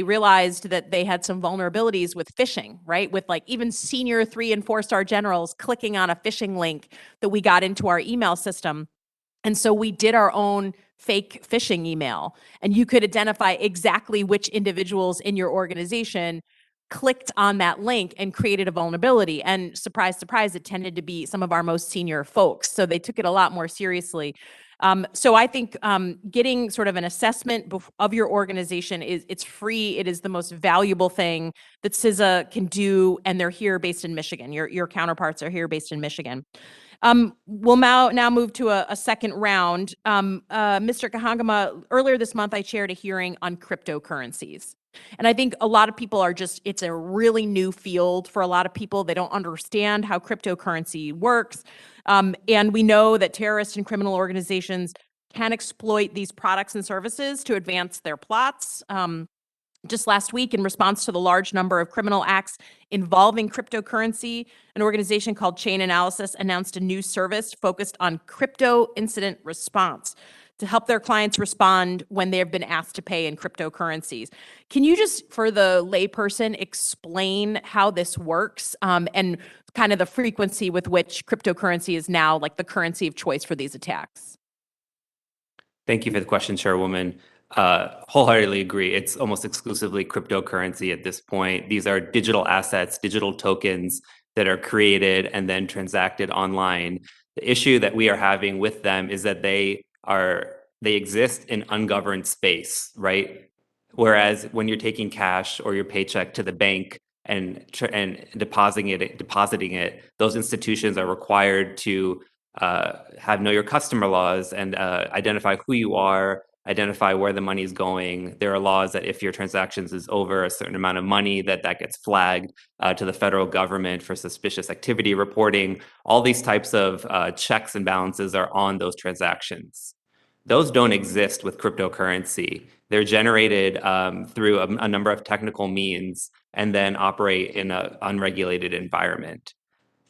realized that they had some vulnerabilities with phishing, right? With like even senior 3- and 4-star generals clicking on a phishing link that we got into our email system. And so we did our own fake phishing email, and you could identify exactly which individuals in your organization clicked on that link and created a vulnerability. And surprise, surprise, it tended to be some of our most senior folks. So they took it a lot more seriously. So I think getting sort of an assessment of your organization it's free. It is the most valuable thing that CISA can do, and they're here based in Michigan. Your counterparts are here based in Michigan. We'll now move to a second round. Mr. Kahangama, earlier this month, I chaired a hearing on cryptocurrencies. And I think a lot of people it's a really new field for a lot of people. They don't understand how cryptocurrency works. And we know that terrorist and criminal organizations can exploit these products and services to advance their plots. Just last week, in response to the large number of criminal acts involving cryptocurrency, an organization called Chain Analysis announced a new service focused on crypto incident response to help their clients respond when they have been asked to pay in cryptocurrencies. Can you just, for the layperson, explain how this works and kind of the frequency with which cryptocurrency is now like the currency of choice for these attacks? Thank you for the question, Chairwoman. Wholeheartedly agree. It's almost exclusively cryptocurrency at this point. These are digital assets, digital tokens that are created and then transacted online. The issue that we are having with them is that they exist in ungoverned space, right? Whereas when you're taking cash or your paycheck to the bank and depositing it, those institutions are required to have know your customer laws and identify who you are, identify where the money is going. There are laws that if your transactions is over a certain amount of money, that gets flagged to the federal government for suspicious activity reporting. All these types of checks and balances are on those transactions. Those don't exist with cryptocurrency. They're generated through a number of technical means and then operate in an unregulated environment.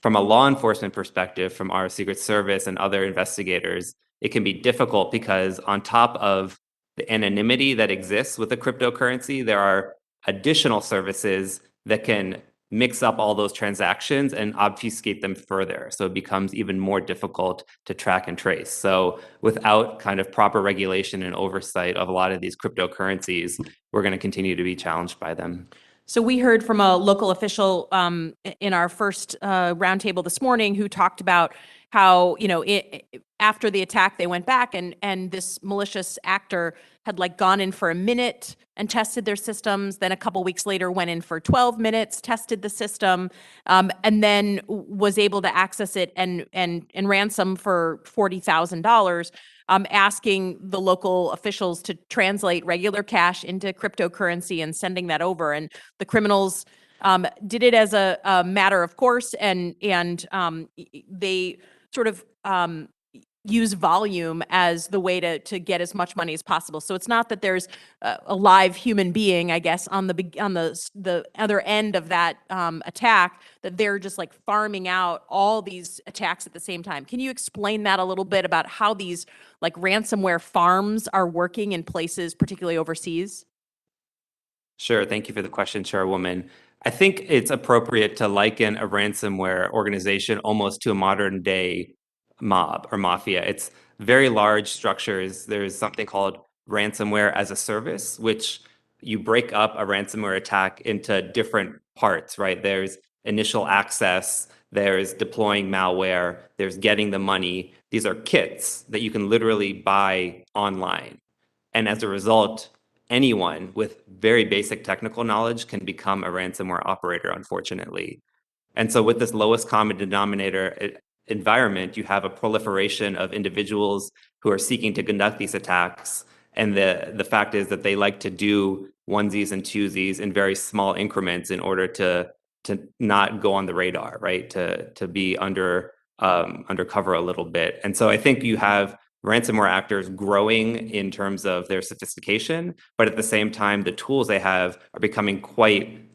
From a law enforcement perspective, from our Secret Service and other investigators, it can be difficult because on top of the anonymity that exists with the cryptocurrency, there are additional services that can mix up all those transactions and obfuscate them further. So it becomes even more difficult to track and trace. So without kind of proper regulation and oversight of a lot of these cryptocurrencies, we're going to continue to be challenged by them. So we heard from a local official in our first roundtable this morning who talked about how, after the attack, they went back and this malicious actor had gone in for a minute and tested their systems. Then a couple weeks later went in for 12 minutes, tested the system, and then was able to access it and ransom for $40,000. Asking the local officials to translate regular cash into cryptocurrency and sending that over. And the criminals did it as a matter of course, and they sort of use volume as the way to get as much money as possible. So it's not that there's a live human being, I guess, on the other end of that attack, that they're just farming out all these attacks at the same time. Can you explain that a little bit about how these ransomware farms are working in places, particularly overseas? Sure. Thank you for the question, Chairwoman. I think it's appropriate to liken a ransomware organization almost to a modern day mob or mafia. It's very large structures. There's something called ransomware as a service, which you break up a ransomware attack into different parts, right? There's initial access, there's deploying malware, there's getting the money. These are kits that you can literally buy online. And as a result, anyone with very basic technical knowledge can become a ransomware operator, unfortunately. And so with this lowest common denominator environment, you have a proliferation of individuals who are seeking to conduct these attacks. And the fact is that they like to do onesies and twosies in very small increments in order to not go on the radar, right? To be under undercover a little bit. And so I think you have ransomware actors growing in terms of their sophistication, but at the same time, the tools they have are becoming quite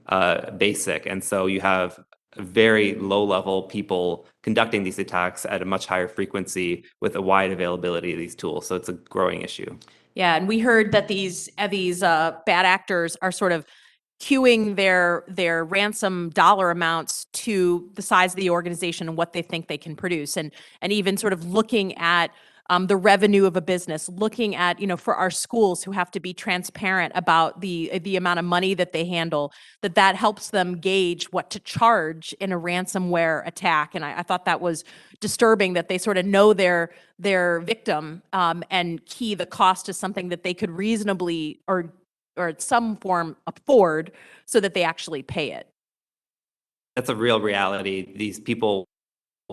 basic. And so you have very low-level people conducting these attacks at a much higher frequency with a wide availability of these tools. So it's a growing issue. Yeah, and we heard that these bad actors are sort of queuing their ransom dollar amounts to the size of the organization and what they think they can produce, and even sort of looking at the revenue of a business, looking at, for our schools who have to be transparent about the amount of money that they handle, that helps them gauge what to charge in a ransomware attack. And I thought that was disturbing, that they sort of know their victim and key the cost to something that they could reasonably or at some form afford, so that they actually pay it. That's a real reality. These people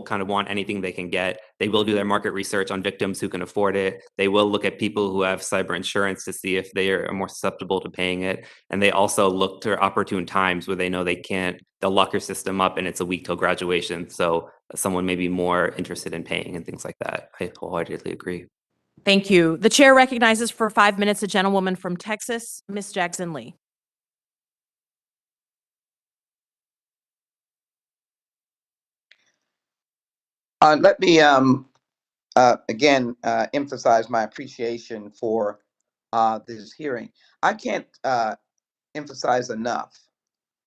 kind of want anything they can get. They will do their market research on victims who can afford it. They will look at people who have cyber insurance to see if they are more susceptible to paying it. And they also look to opportune times where they know they'll lock your system up and it's a week till graduation. So someone may be more interested in paying and things like that. I wholeheartedly agree. Thank you. The chair recognizes for 5 minutes a gentlewoman from Texas, Ms. Jackson Lee. Let me again emphasize my appreciation for this hearing. I can't emphasize enough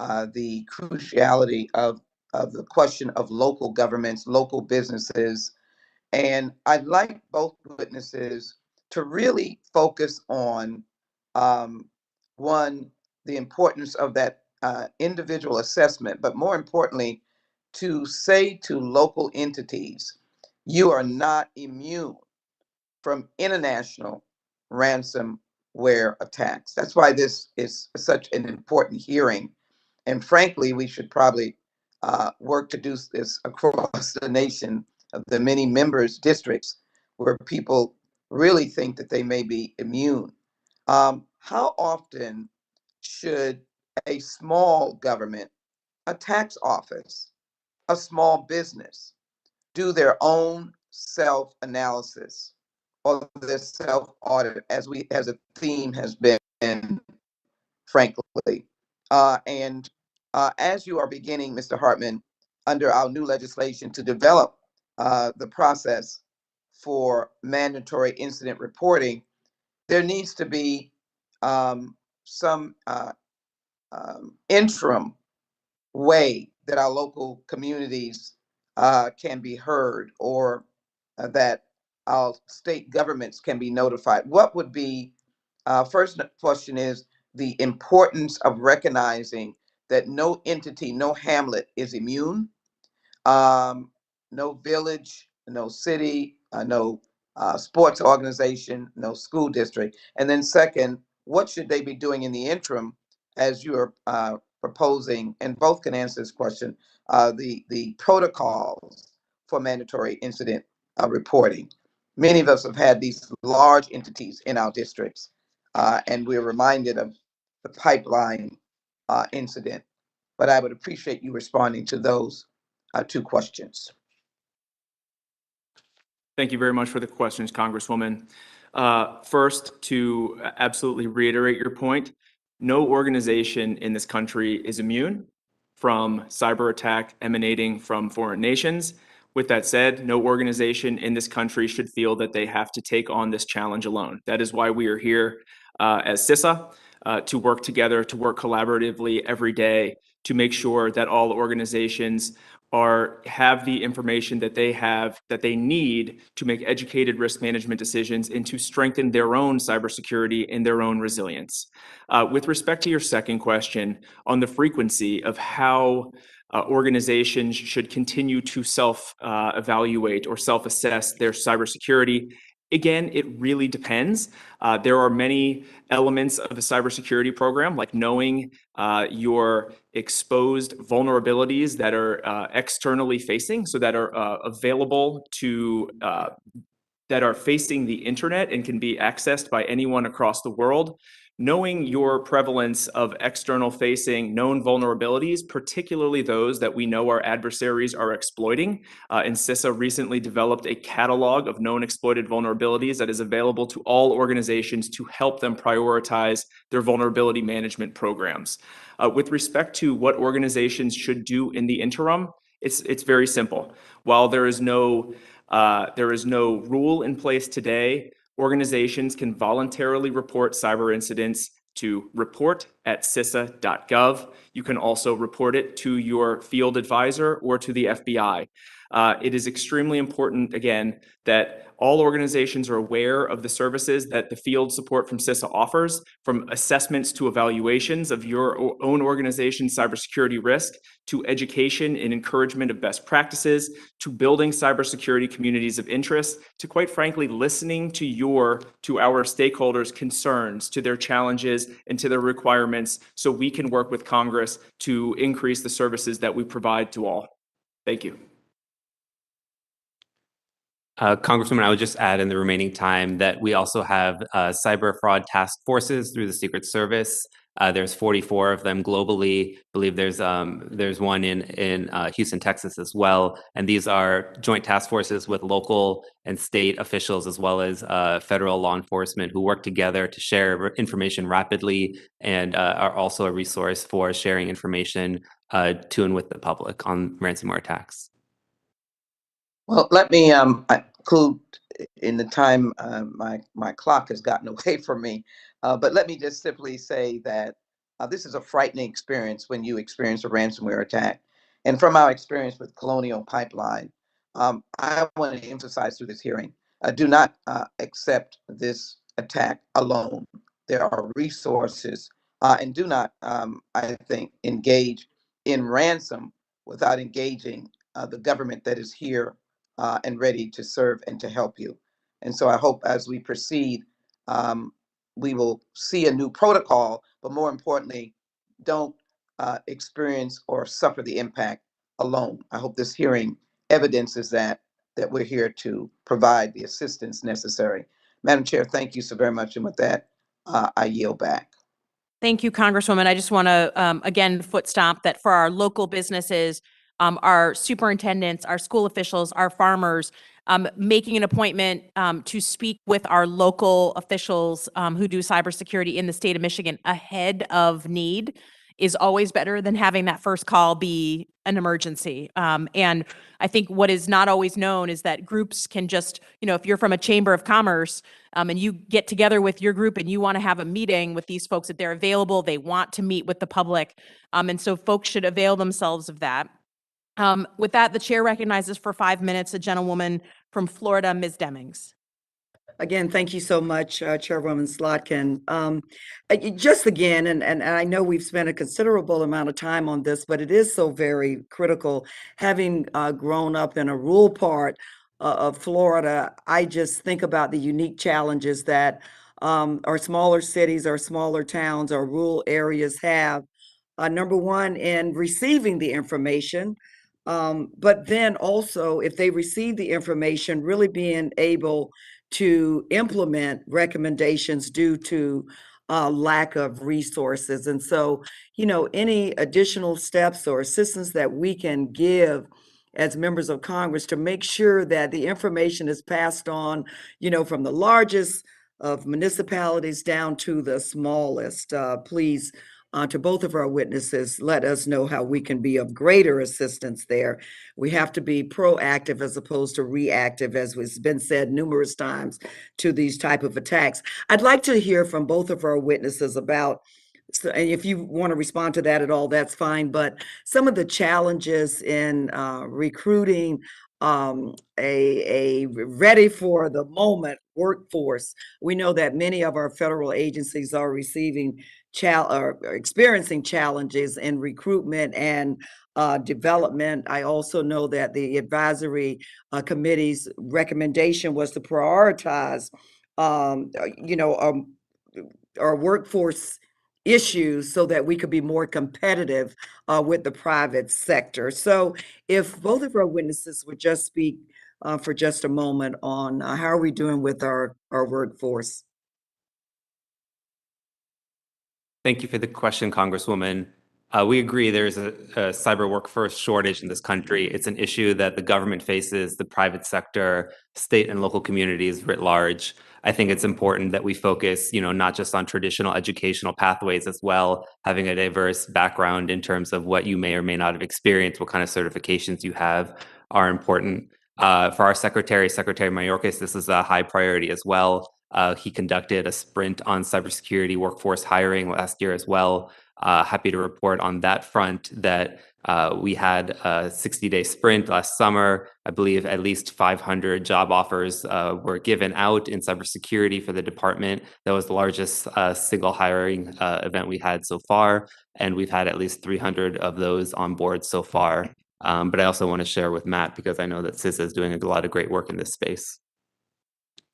the cruciality of the question of local governments, local businesses. And I'd like both witnesses to really focus on one, the importance of that individual assessment, but more importantly, to say to local entities, you are not immune from international ransomware attacks. That's why this is such an important hearing. And frankly, we should probably work to do this across the nation of the many members districts where people really think that they may be immune. How often should a small government, a tax office, a small business do their own self-analysis or their self-audit, as a theme has been, frankly. And as you are beginning, Mr. Hartman, under our new legislation to develop the process for mandatory incident reporting, there needs to be some interim way that our local communities can be heard, or that our state governments can be notified. What would be, first question is the importance of recognizing that no entity, no hamlet is immune, no village, no city, no sports organization, no school district. And then second, what should they be doing in the interim, as you are proposing, and both can answer this question, the protocols for mandatory incident reporting. Many of us have had these large entities in our districts, and we're reminded of the pipeline incident. But I would appreciate you responding to those two questions. Thank you very much for the questions, Congresswoman. First, to absolutely reiterate your point, no organization in this country is immune from cyber attack emanating from foreign nations. With that said, no organization in this country should feel that they have to take on this challenge alone. That is why we are here as CISA to work together, to work collaboratively every day to make sure that all organizations have the information that they need to make educated risk management decisions and to strengthen their own cybersecurity and their own resilience. With respect to your second question on the frequency of how organizations should continue to self-evaluate or self-assess their cybersecurity, again, it really depends. There are many elements of a cybersecurity program, like knowing your exposed vulnerabilities that are externally facing, so that are available to, that are facing the internet and can be accessed by anyone across the world. Knowing your prevalence of external facing known vulnerabilities, particularly those that we know our adversaries are exploiting, and CISA recently developed a catalog of known exploited vulnerabilities that is available to all organizations to help them prioritize their vulnerability management programs. With respect to what organizations should do in the interim, it's very simple. While there is no rule in place today, organizations can voluntarily report cyber incidents to report@cisa.gov. You can also report it to your field advisor or to the FBI. It is extremely important, again, that all organizations are aware of the services that the field support from CISA offers, from assessments to evaluations of your own organization's cybersecurity risk, to education and encouragement of best practices, to building cybersecurity communities of interest, to quite frankly listening to our stakeholders' concerns, to their challenges, and to their requirements, so we can work with Congress to increase the services that we provide to all. Thank you. Congresswoman, I would just add in the remaining time that we also have cyber fraud task forces through the Secret Service. There's 44 of them globally. I believe there's one in Houston, Texas as well. And these are joint task forces with local and state officials as well as federal law enforcement who work together to share information rapidly and are also a resource for sharing information to and with the public on ransomware attacks. Well, let me conclude in the time my clock has gotten away from me, but let me just simply say that this is a frightening experience when you experience a ransomware attack. And from our experience with Colonial Pipeline, I want to emphasize through this hearing, do not accept this attack alone. There are resources, and do not, I think, engage in ransom without engaging the government that is here and ready to serve and to help you. And so I hope as we proceed, we will see a new protocol, but more importantly, don't experience or suffer the impact alone. I hope this hearing evidences that we're here to provide the assistance necessary. Madam Chair, thank you so very much. And with that, I yield back. Thank you, Congresswoman. I just want to, again, foot stomp that for our local businesses, our superintendents, our school officials, our farmers, making an appointment to speak with our local officials who do cybersecurity in the state of Michigan ahead of need is always better than having that first call be an emergency. And I think what is not always known is that groups can just, if you're from a chamber of commerce and you get together with your group and you want to have a meeting with these folks, that they're available, they want to meet with the public. And so folks should avail themselves of that. With that, the chair recognizes for 5 minutes a gentlewoman from Florida, Ms. Demings. Again, thank you so much, Chairwoman Slotkin. Just again, and I know we've spent a considerable amount of time on this, but it is so very critical. Having grown up in a rural part of Florida, I just think about the unique challenges that our smaller cities, our smaller towns, our rural areas have. Number one, in receiving the information, but then also if they receive the information, really being able to implement recommendations due to lack of resources. And so, any additional steps or assistance that we can give as members of Congress to make sure that the information is passed on, from the largest of municipalities down to the smallest. Please, to both of our witnesses, let us know how we can be of greater assistance there. We have to be proactive as opposed to reactive, as has been said numerous times, to these type of attacks. I'd like to hear from both of our witnesses about, and if you want to respond to that at all, that's fine, but some of the challenges in recruiting a ready for the moment workforce. We know that many of our federal agencies are receiving or experiencing challenges in recruitment and development. I also know that the advisory committee's recommendation was to prioritize, our workforce issues so that we could be more competitive with the private sector. So if both of our witnesses would just speak for just a moment on how are we doing with our workforce. Thank you for the question, Congresswoman. We agree there's a cyber workforce shortage in this country. It's an issue that the government faces, the private sector, state and local communities writ large. I think it's important that we focus, not just on traditional educational pathways as well, having a diverse background in terms of what you may or may not have experienced, what kind of certifications you have are important. For our Secretary Mayorkas, this is a high priority as well. He conducted a sprint on cybersecurity workforce hiring last year as well. Happy to report on that front that we had a 60-day sprint last summer. I believe at least 500 job offers were given out in cybersecurity for the department. That was the largest single hiring event we had so far, and we've had at least 300 of those on board so far. But I also want to share with Matt because I know that CISA is doing a lot of great work in this space.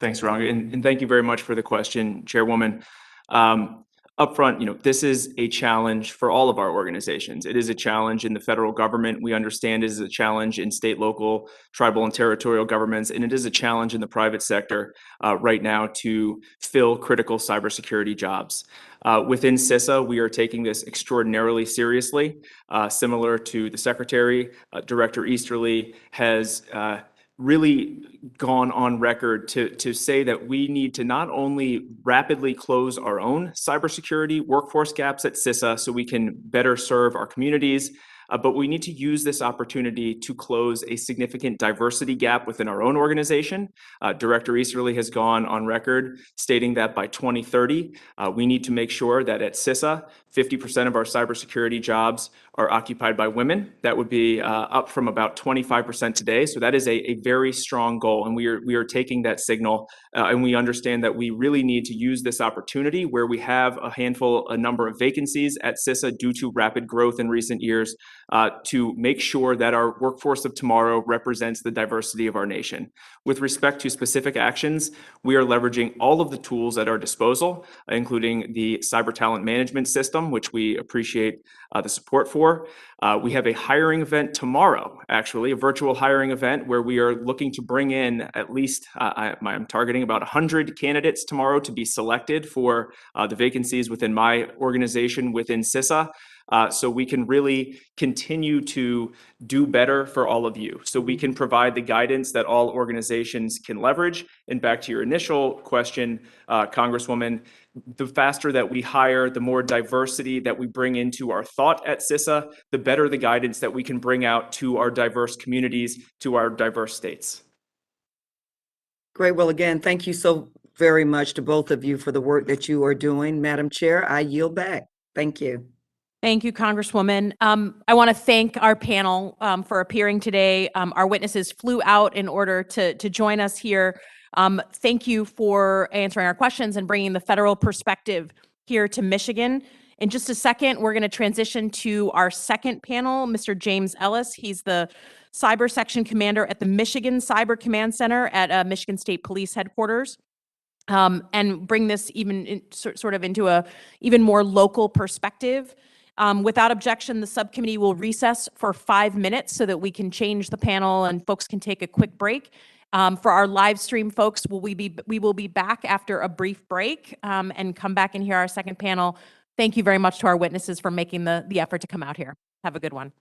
Thanks, Ranga, and thank you very much for the question, Chairwoman. Upfront, this is a challenge for all of our organizations. It is a challenge in the federal government. We understand it is a challenge in state, local, tribal, and territorial governments, and it is a challenge in the private sector right now to fill critical cybersecurity jobs. Within CISA, we are taking this extraordinarily seriously. Similar to the Secretary, Director Easterly has really gone on record to say that we need to not only rapidly close our own cybersecurity workforce gaps at CISA so we can better serve our communities, but we need to use this opportunity to close a significant diversity gap within our own organization. Director Easterly has gone on record stating that by 2030, we need to make sure that at CISA, 50% of our cybersecurity jobs are occupied by women. That would be up from about 25% today. So that is a very strong goal, and we are taking that signal, and we understand that we really need to use this opportunity where we have a number of vacancies at CISA due to rapid growth in recent years to make sure that our workforce of tomorrow represents the diversity of our nation. With respect to specific actions, we are leveraging all of the tools at our disposal, including the Cyber Talent Management System, which we appreciate the support for. We have a hiring event tomorrow, actually, a virtual hiring event where we are looking to bring in at least, I'm targeting about 100 candidates tomorrow to be selected for the vacancies within my organization within CISA. So we can really continue to do better for all of you. So we can provide the guidance that all organizations can leverage. And back to your initial question, Congresswoman, the faster that we hire, the more diversity that we bring into our thought at CISA, the better the guidance that we can bring out to our diverse communities, to our diverse states. Great. Well, again, thank you so very much to both of you for the work that you are doing. Madam Chair, I yield back. Thank you. Thank you, Congresswoman. I want to thank our panel for appearing today. Our witnesses flew out in order to join us here. Thank you for answering our questions and bringing the federal perspective here to Michigan. In just a second, we're going to transition to our second panel, Mr. James Ellis. He's the Cyber Section Commander at the Michigan Cyber Command Center at Michigan State Police Headquarters. And bring this sort of into a even more local perspective. Without objection, the subcommittee will recess for 5 minutes so that we can change the panel and folks can take a quick break. For our live stream folks, we will be back after a brief break and come back and hear our second panel. Thank you very much to our witnesses for making the effort to come out here. Have a good one.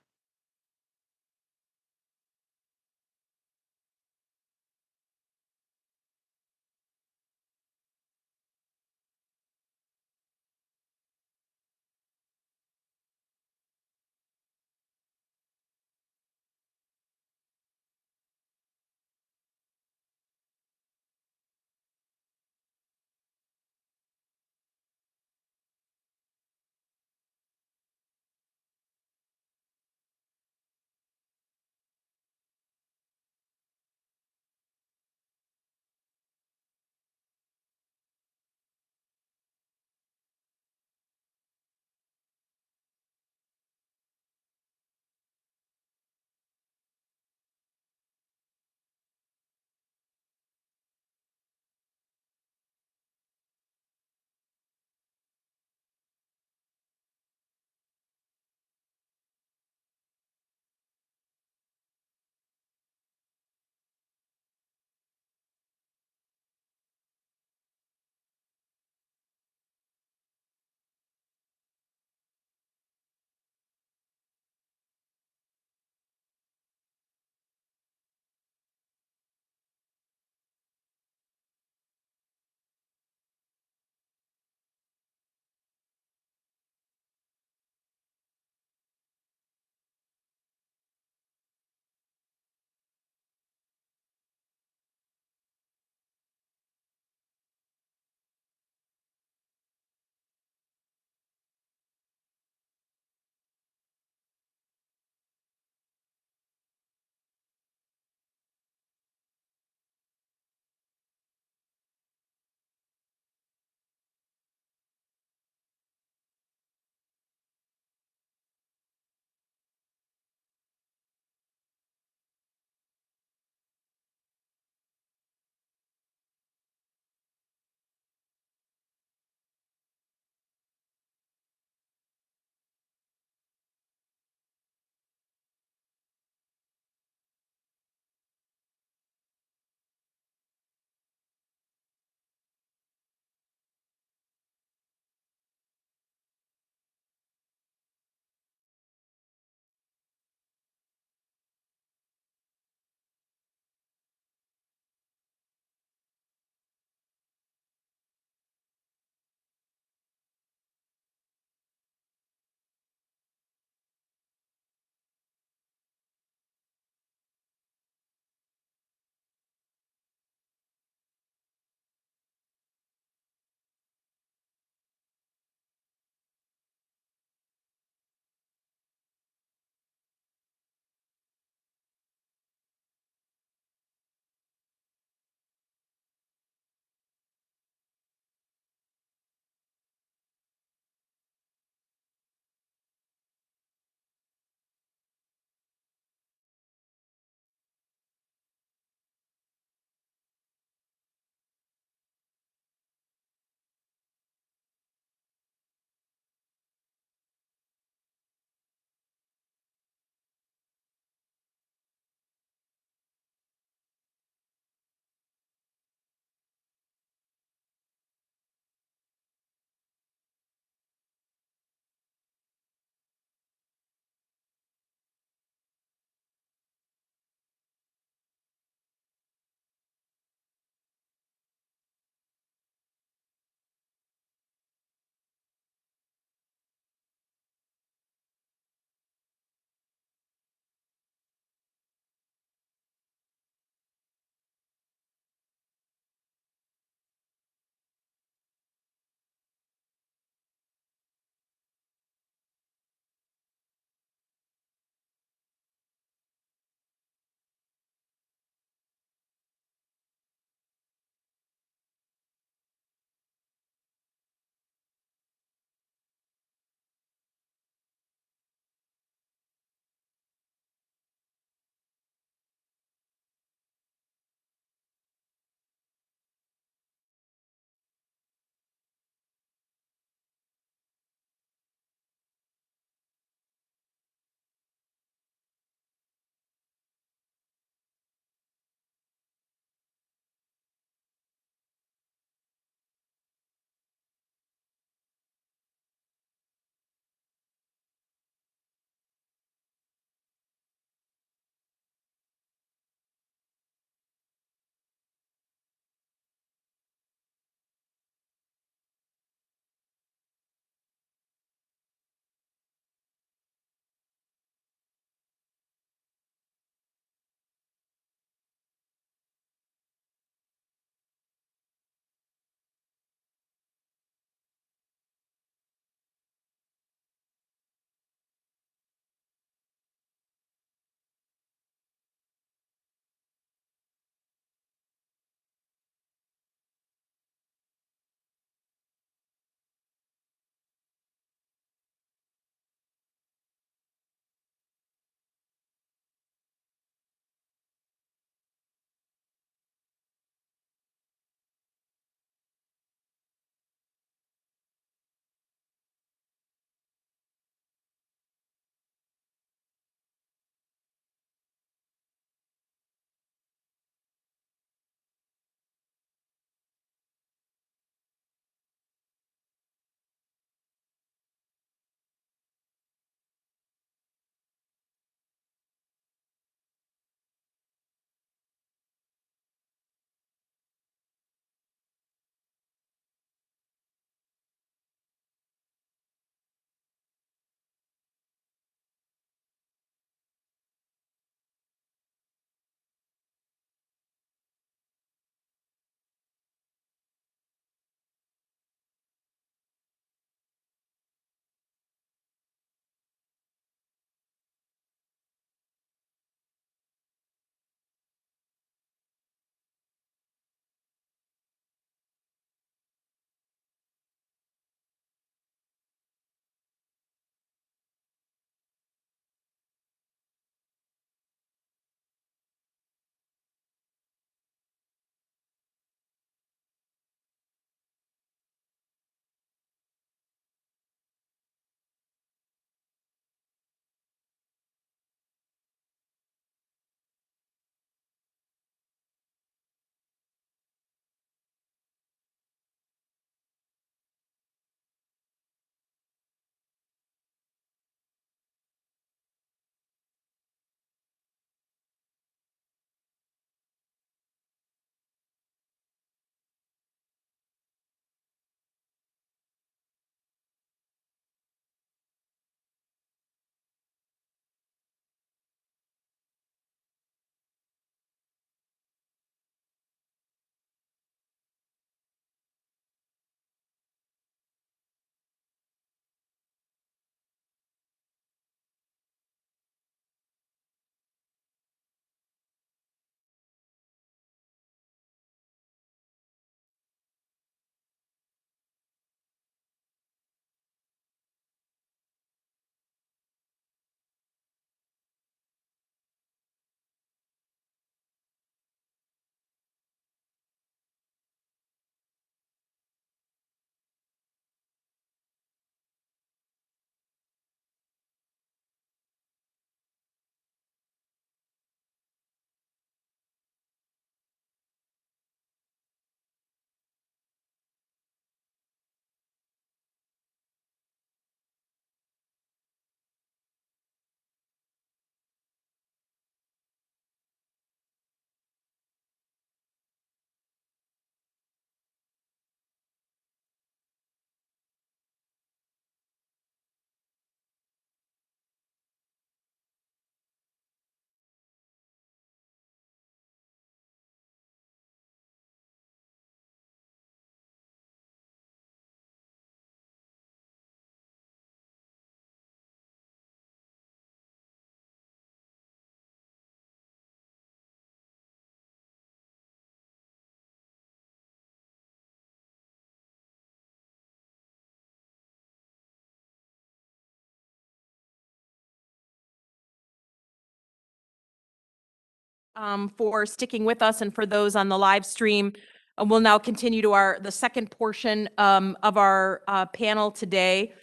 for sticking with us, and for those on the live stream. We'll now continue to the second portion of our panel today.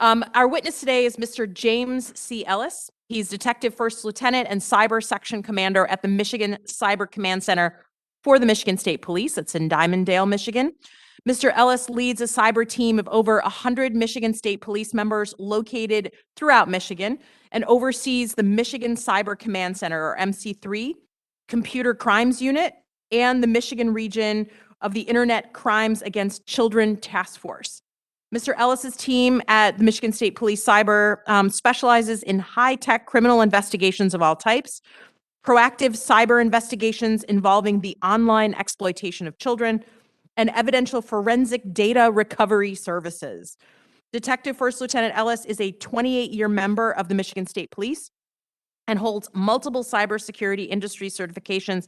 Our witness today is Mr. James C. Ellis. He's Detective First Lieutenant and Cyber Section Commander at the Michigan Cyber Command Center for the Michigan State Police. It's in Diamondale, Michigan. Mr. Ellis leads a cyber team of over 100 Michigan State Police members located throughout Michigan and oversees the Michigan Cyber Command Center, or MC3, Computer Crimes Unit, and the Michigan region of the Internet Crimes Against Children Task Force. Mr. Ellis's team at the Michigan State Police Cyber specializes in high-tech criminal investigations of all types, proactive cyber investigations involving the online exploitation of children, and evidential forensic data recovery services. Detective First Lieutenant Ellis is a 28-year member of the Michigan State Police and holds multiple cybersecurity industry certifications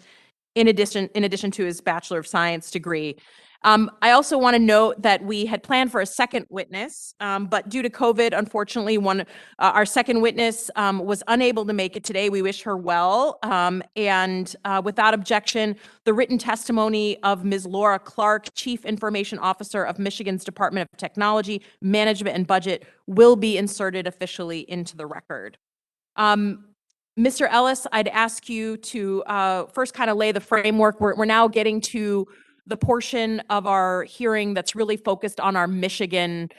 in addition to his Bachelor of Science degree. I also want to note that we had planned for a second witness, but due to COVID, unfortunately, our second witness was unable to make it today. We wish her well. And without objection, the written testimony of Ms. Laura Clark, Chief Information Officer of Michigan's Department of Technology, Management and Budget, will be inserted officially into the record. Mr. Ellis, I'd ask you to first kind of lay the framework. We're now getting to the portion of our hearing that's really focused on our Michigan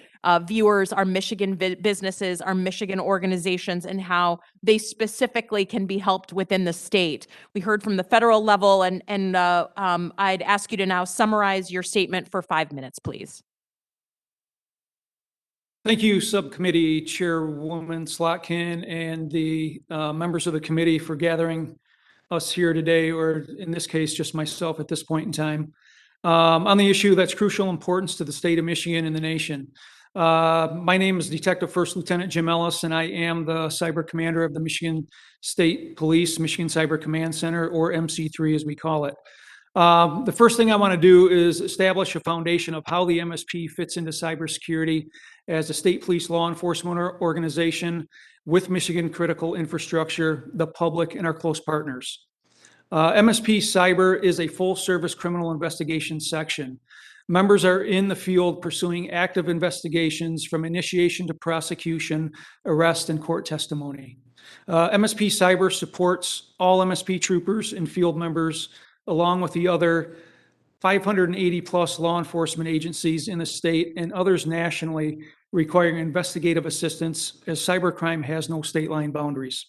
viewers, our Michigan businesses, our Michigan organizations, and how they specifically can be helped within the state. We heard from the federal level, and I'd ask you to now summarize your statement for 5 minutes, please. Thank you, Subcommittee Chairwoman Slotkin, and the members of the committee for gathering us here today, or in this case, just myself at this point in time, on the issue that's crucial importance to the state of Michigan and the nation. My name is Detective First Lieutenant Jim Ellis, and I am the Cyber Commander of the Michigan State Police, Michigan Cyber Command Center, or MC3 as we call it. The first thing I want to do is establish a foundation of how the MSP fits into cybersecurity as a state police law enforcement organization with Michigan critical infrastructure, the public, and our close partners. MSP Cyber is a full-service criminal investigation section. Members are in the field pursuing active investigations from initiation to prosecution, arrest, and court testimony. MSP Cyber supports all MSP troopers and field members, along with the other 580 plus law enforcement agencies in the state and others nationally requiring investigative assistance, as cybercrime has no state line boundaries.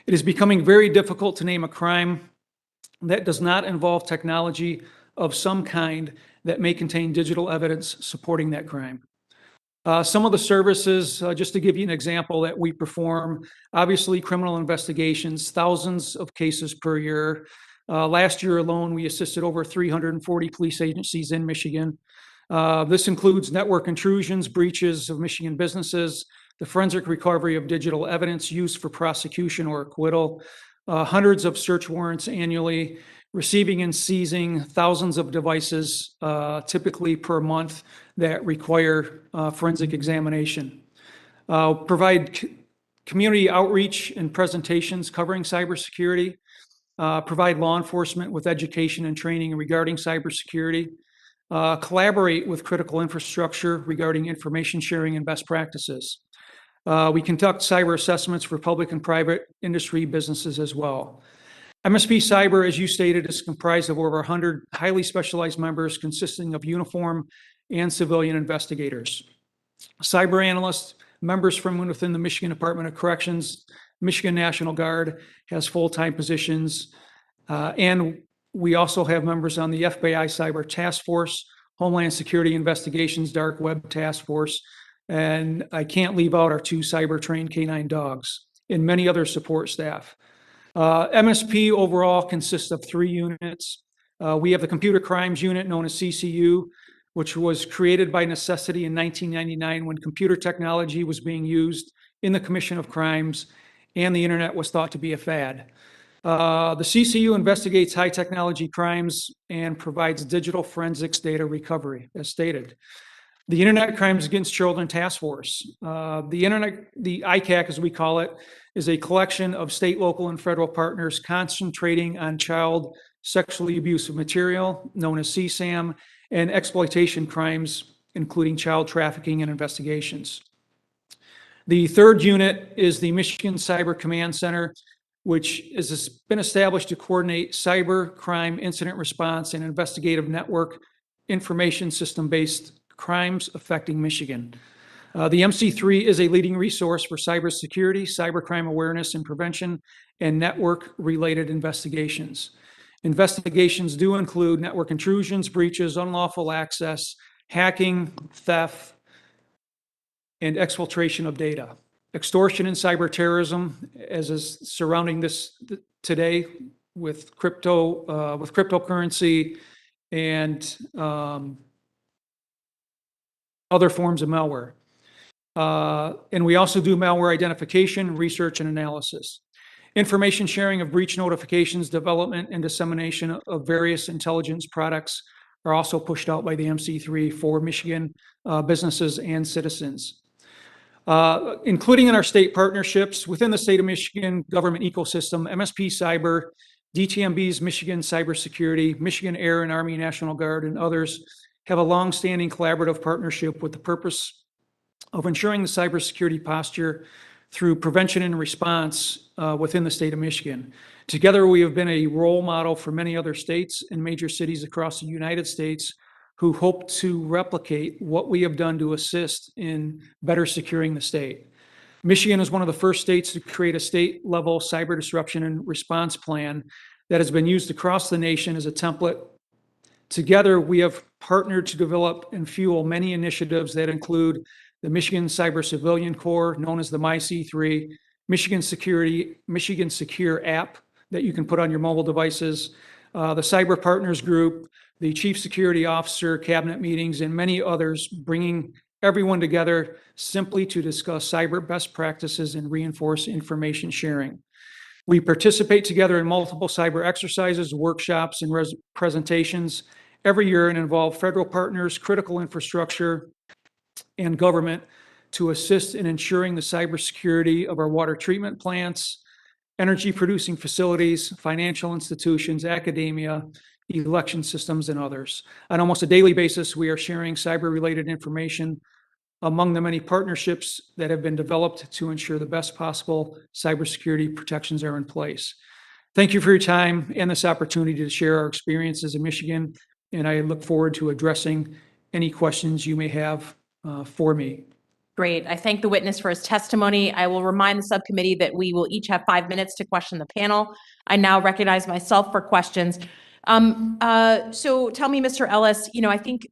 It is becoming very difficult to name a crime that does not involve technology of some kind that may contain digital evidence supporting that crime. Some of the services, just to give you an example, that we perform, obviously criminal investigations, thousands of cases per year. Last year alone, we assisted over 340 police agencies in Michigan. This includes network intrusions, breaches of Michigan businesses, the forensic recovery of digital evidence used for prosecution or acquittal, hundreds of search warrants annually, receiving and seizing thousands of devices, typically per month, that require forensic examination. Provide community outreach and presentations covering cybersecurity. Provide law enforcement with education and training regarding cybersecurity, collaborate with critical infrastructure regarding information sharing and best practices. We conduct cyber assessments for public and private industry businesses as well. MSP Cyber, as you stated, is comprised of over 100 highly specialized members consisting of uniform and civilian investigators. Cyber analysts, members from within the Michigan Department of Corrections, Michigan National Guard has full-time positions, and we also have members on the FBI Cyber Task Force, Homeland Security Investigations Dark Web Task Force, and I can't leave out our 2 cyber-trained canine dogs and many other support staff. MSP overall consists of 3 units. We have the Computer Crimes Unit, known as CCU, which was created by necessity in 1999 when computer technology was being used in the commission of crimes and the internet was thought to be a fad. The CCU investigates high technology crimes and provides digital forensics data recovery, as stated. The Internet Crimes Against Children Task Force. The ICAC, as we call it, is a collection of state, local, and federal partners concentrating on child sexually abusive material, known as CSAM, and exploitation crimes, including child trafficking and investigations. The third unit is the Michigan Cyber Command Center, which has been established to coordinate cyber crime incident response and investigative network information system-based crimes affecting Michigan. The MC3 is a leading resource for cybersecurity, cybercrime awareness and prevention, and network-related investigations. Investigations do include network intrusions, breaches, unlawful access, hacking, theft, and exfiltration of data. Extortion and cyber terrorism, as is surrounding this today with cryptocurrency and other forms of malware. And we also do malware identification, research, and analysis. Information sharing of breach notifications, development, and dissemination of various intelligence products are also pushed out by the MC3 for Michigan businesses and citizens. Including in our state partnerships within the state of Michigan government ecosystem, MSP Cyber, DTMB's Michigan Cybersecurity, Michigan Air and Army National Guard, and others have a long-standing collaborative partnership with the purpose of ensuring the cybersecurity posture through prevention and response within the state of Michigan. Together, we have been a role model for many other states and major cities across the United States who hope to replicate what we have done to assist in better securing the state. Michigan is one of the first states to create a state-level cyber disruption and response plan that has been used across the nation as a template. Together, we have partnered to develop and fuel many initiatives that include the Michigan Cyber Civilian Corps, known as the MyC3, Michigan Secure app that you can put on your mobile devices, the Cyber Partners Group, the Chief Security Officer cabinet meetings, and many others, bringing everyone together simply to discuss cyber best practices and reinforce information sharing. We participate together in multiple cyber exercises, workshops, and presentations every year and involve federal partners, critical infrastructure, and government to assist in ensuring the cybersecurity of our water treatment plants, energy producing facilities, financial institutions, academia, election systems, and others. On almost a daily basis, we are sharing cyber-related information among the many partnerships that have been developed to ensure the best possible cybersecurity protections are in place. Thank you for your time and this opportunity to share our experiences in Michigan, and I look forward to addressing any questions you may have for me. Great. I thank the witness for his testimony. I will remind the subcommittee that we will each have 5 minutes to question the panel. I now recognize myself for questions. So tell me, Mr. Ellis, I think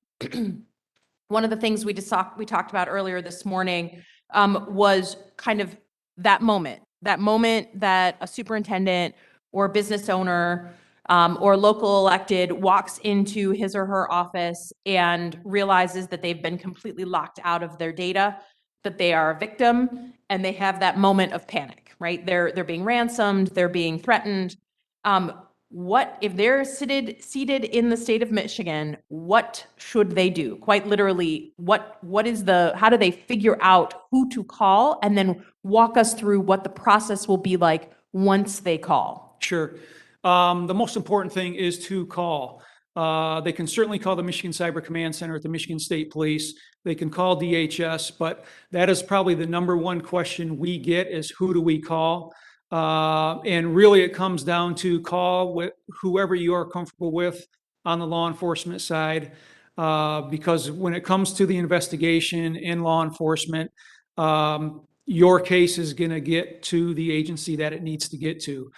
one of the things we talked about earlier this morning was kind of that moment that a superintendent or a business owner or local elected walks into his or her office and realizes that they've been completely locked out of their data, that they are a victim, and they have that moment of panic, right? They're being ransomed, they're being threatened. What if they're seated in the state of Michigan? What should they do? Quite literally, how do they figure out who to call, and then walk us through what the process will be like once they call? Sure. The most important thing is to call. They can certainly call the Michigan Cyber Command Center at the Michigan State Police. They can call DHS, but that is probably the number one question we get is who do we call? And really it comes down to call with whoever you are comfortable with on the law enforcement side, because when it comes to the investigation in law enforcement, your case is going to get to the agency that it needs to get to.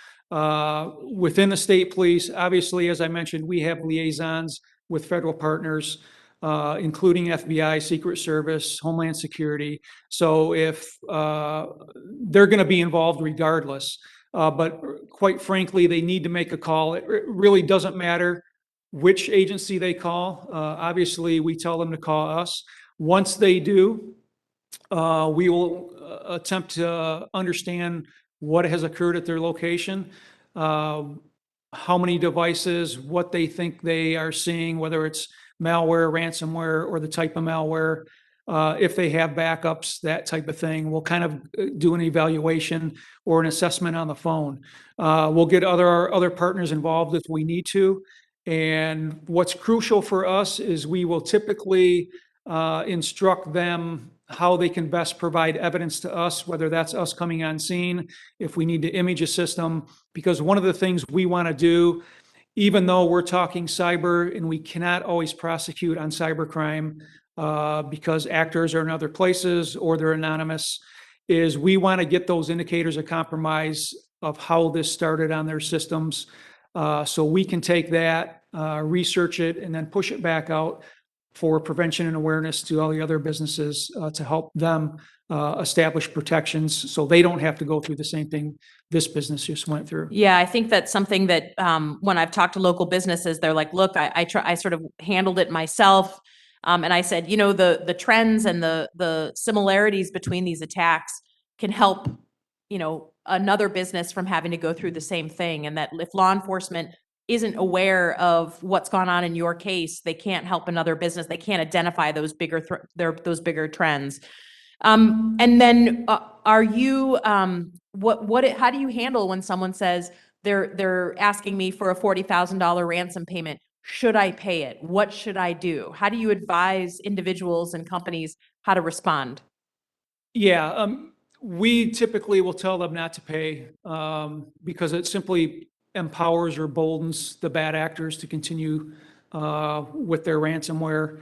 Within the state police, obviously, as I mentioned, we have liaisons with federal partners, including FBI, Secret Service, Homeland Security. So if they're going to be involved regardless, but quite frankly, they need to make a call. It really doesn't matter which agency they call. Obviously, we tell them to call us. Once they do, we will attempt to understand what has occurred at their location, how many devices, what they think they are seeing, whether it's malware, ransomware, or the type of malware. if they have backups, that type of thing. We'll kind of do an evaluation or an assessment on the phone. We'll get other partners involved if we need to. And what's crucial for us is we will typically instruct them how they can best provide evidence to us, whether that's us coming on scene, if we need to image a system, because one of the things we want to do, even though we're talking cyber and we cannot always prosecute on cybercrime because actors are in other places or they're anonymous, is we want to get those indicators of compromise of how this started on their systems. So we can take that, research it, and then push it back out for prevention and awareness to all the other businesses to help them establish protections so they don't have to go through the same thing this business just went through. Yeah, I think that's something that when I've talked to local businesses, they're like, look, I sort of handled it myself. And I said, you know, the trends and the similarities between these attacks can help, you know, another business from having to go through the same thing. And that if law enforcement isn't aware of what's gone on in your case, they can't help another business. They can't identify those bigger trends. And then are you how do you handle when someone says they're asking me for a $40,000 ransom payment? Should I pay it? What should I do? How do you advise individuals and companies how to respond? Yeah, we typically will tell them not to pay because it simply empowers or boldens the bad actors to continue with their ransomware.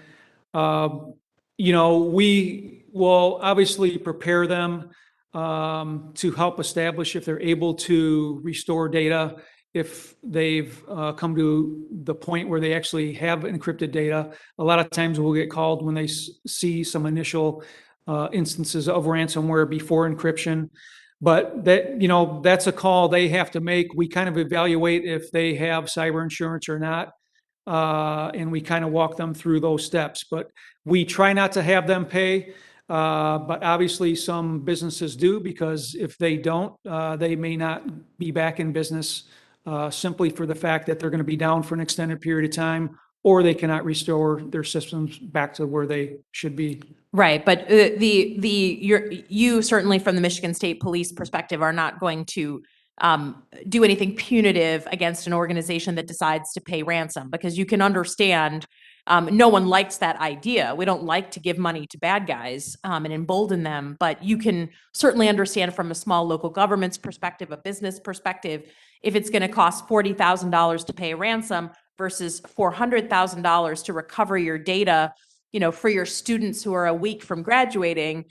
You know, we will obviously prepare them to help establish if they're able to restore data, if they've come to the point where they actually have encrypted data. A lot of times we'll get called when they see some initial instances of ransomware before encryption. But that, you know, that's a call they have to make. We kind of evaluate if they have cyber insurance or not. And we kind of walk them through those steps, but we try not to have them pay. But obviously some businesses do, because if they don't, they may not be back in business simply for the fact that they're going to be down for an extended period of time, or they cannot restore their systems back to where they should be. Right, but you certainly from the Michigan State Police perspective are not going to do anything punitive against an organization that decides to pay ransom, because you can understand no one likes that idea. We don't like to give money to bad guys and embolden them, but you can certainly understand from a small local government's perspective, a business perspective, if it's going to cost $40,000 to pay a ransom versus $400,000 to recover your data, you know, for your students who are a week from graduating,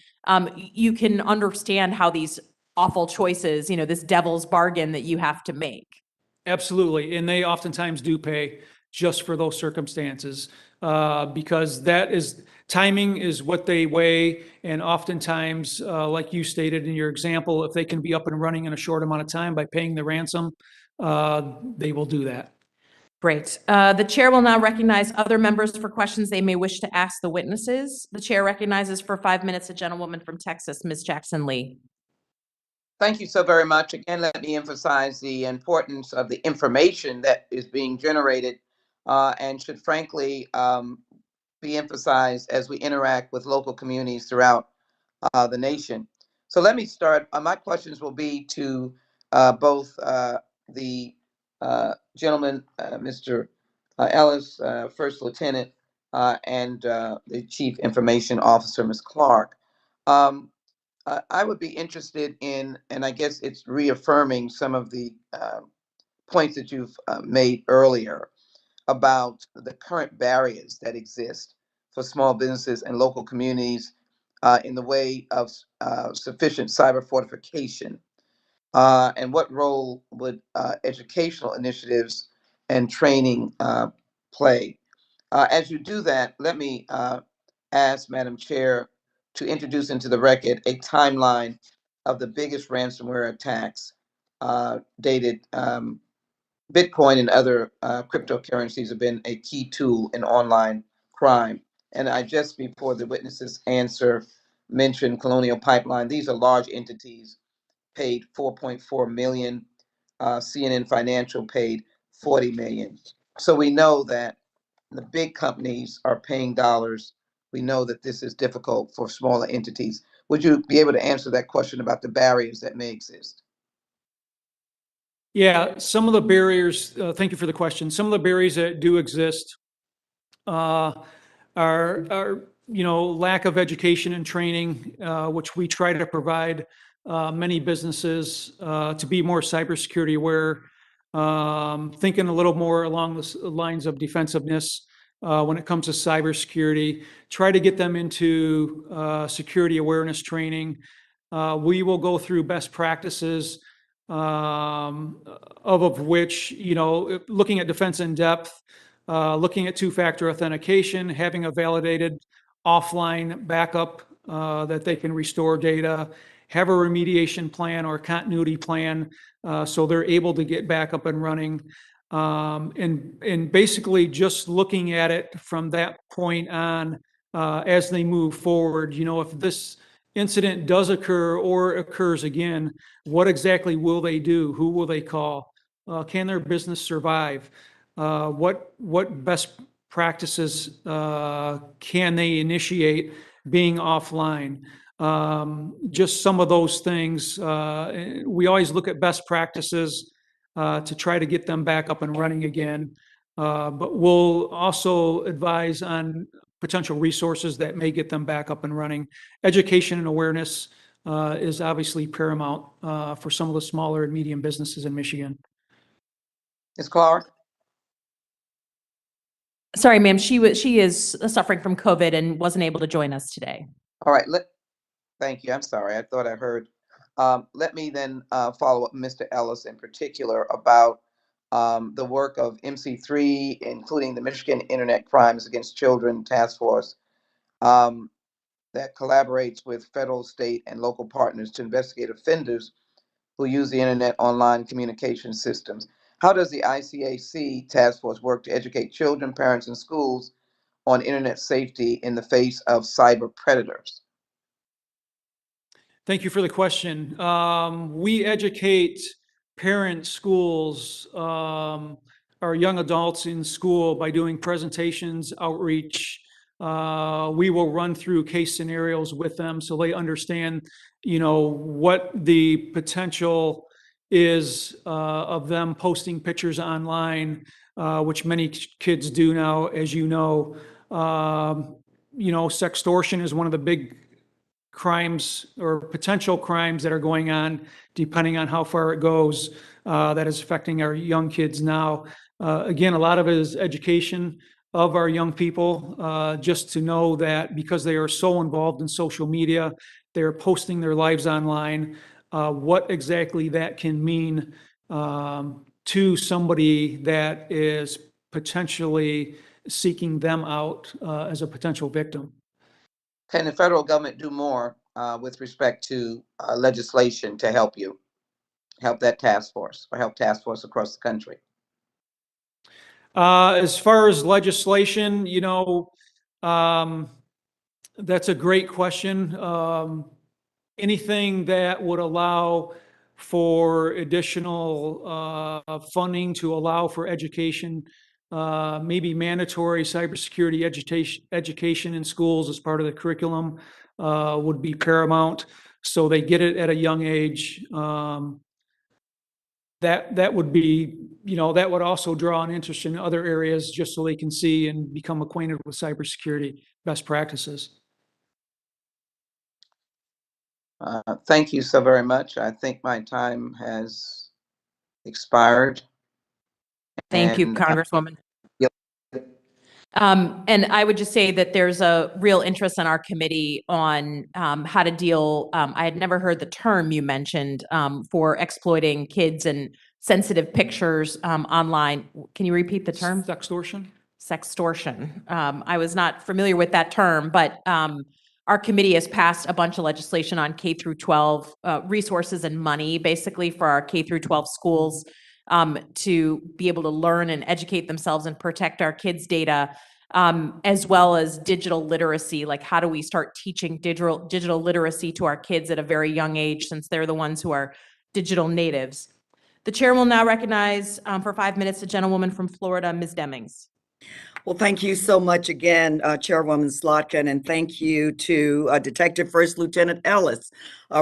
you can understand how these awful choices, you know, this devil's bargain that you have to make. Absolutely. And they oftentimes do pay just for those circumstances because that is, timing is what they weigh. And oftentimes, like you stated in your example, if they can be up and running in a short amount of time by paying the ransom, they will do that. Great. The chair will now recognize other members for questions they may wish to ask the witnesses. The chair recognizes for 5 minutes a gentlewoman from Texas, Ms. Jackson Lee. Thank you so very much. Again, let me emphasize the importance of the information that is being generated and should frankly be emphasized as we interact with local communities throughout the nation. So let me start. My questions will be to both the gentleman, Mr. Ellis, First Lieutenant, and the Chief Information Officer, Ms. Clark. I would be interested in, and I guess it's reaffirming some of the points that you've made earlier about the current barriers that exist for small businesses and local communities in the way of sufficient cyber fortification. And what role would educational initiatives and training play? As you do that, let me ask Madam Chair to introduce into the record a timeline of the biggest ransomware attacks dated. Bitcoin and other cryptocurrencies have been a key tool in online crime. And I just, before the witnesses answer, mentioned Colonial Pipeline. These are large entities, paid 4.4 million. CNN Financial paid 40 million. So we know that the big companies are paying dollars we know that this is difficult for smaller entities. Would you be able to answer that question about the barriers that may exist? Yeah, some of the barriers, thank you for the question. Some of the barriers that do exist are, lack of education and training, which we try to provide many businesses to be more cybersecurity aware, thinking a little more along the lines of defensiveness when it comes to cybersecurity. Try to get them into security awareness training. We will go through best practices, of which, looking at defense in depth, looking at two-factor authentication, having a validated offline backup that they can restore data, have a remediation plan or continuity plan so they're able to get back up and running. And basically just looking at it from that point on as they move forward, if this incident does occur or occurs again, what exactly will they do? Who will they call? Can their business survive? What best practices can they initiate being offline? Just some of those things. We always look at best practices to try to get them back up and running again. But we'll also advise on potential resources that may get them back up and running. Education and awareness is obviously paramount for some of the smaller and medium businesses in Michigan. Ms. Clark? Sorry, ma'am, she is suffering from COVID and wasn't able to join us today. All right, thank you. I'm sorry. I thought I heard. Let me then follow up Mr. Ellis in particular about the work of MC3, including the Michigan Internet Crimes Against Children Task Force that collaborates with federal, state, and local partners to investigate offenders who use the internet online communication systems. How does the ICAC task force work to educate children, parents, and schools on internet safety in the face of cyber predators? Thank you for the question. We educate parents, schools, our young adults in school by doing presentations, outreach. We will run through case scenarios with them so they understand, what the potential is of them posting pictures online, which many kids do now, as you know. Sextortion is one of the big crimes or potential crimes that are going on, depending on how far it goes, that is affecting our young kids now. Again, a lot of it is education of our young people, just to know that because they are so involved in social media, they're posting their lives online, what exactly that can mean to somebody that is potentially seeking them out as a potential victim. Can the federal government do more with respect to legislation to help that task force, or help task force across the country? As far as legislation, that's a great question. Anything that would allow for additional funding to allow for education, maybe mandatory cybersecurity education in schools as part of the curriculum would be paramount. So they get it at a young age. That would be, that would also draw an interest in other areas just so they can see and become acquainted with cybersecurity best practices. Thank you so very much. I think my time has expired. Thank you, And, Congresswoman. yeah. And I would just say that there's a real interest on our committee on how to deal. I had never heard the term you mentioned for exploiting kids and sensitive pictures online. Can you repeat the term? Sextortion? Sextortion. I was not familiar with that term, but our committee has passed a bunch of legislation on K through 12 resources and money, basically for our K through 12 schools to be able to learn and educate themselves and protect our kids' data, as well as digital literacy. Like, how do we start teaching digital literacy to our kids at a very young age, since they're the ones who are digital natives? The chair will now recognize for 5 minutes the gentlewoman from Florida, Ms. Demings. Well, thank you so much again, Chairwoman Slotkin, and thank you to Detective First Lieutenant Ellis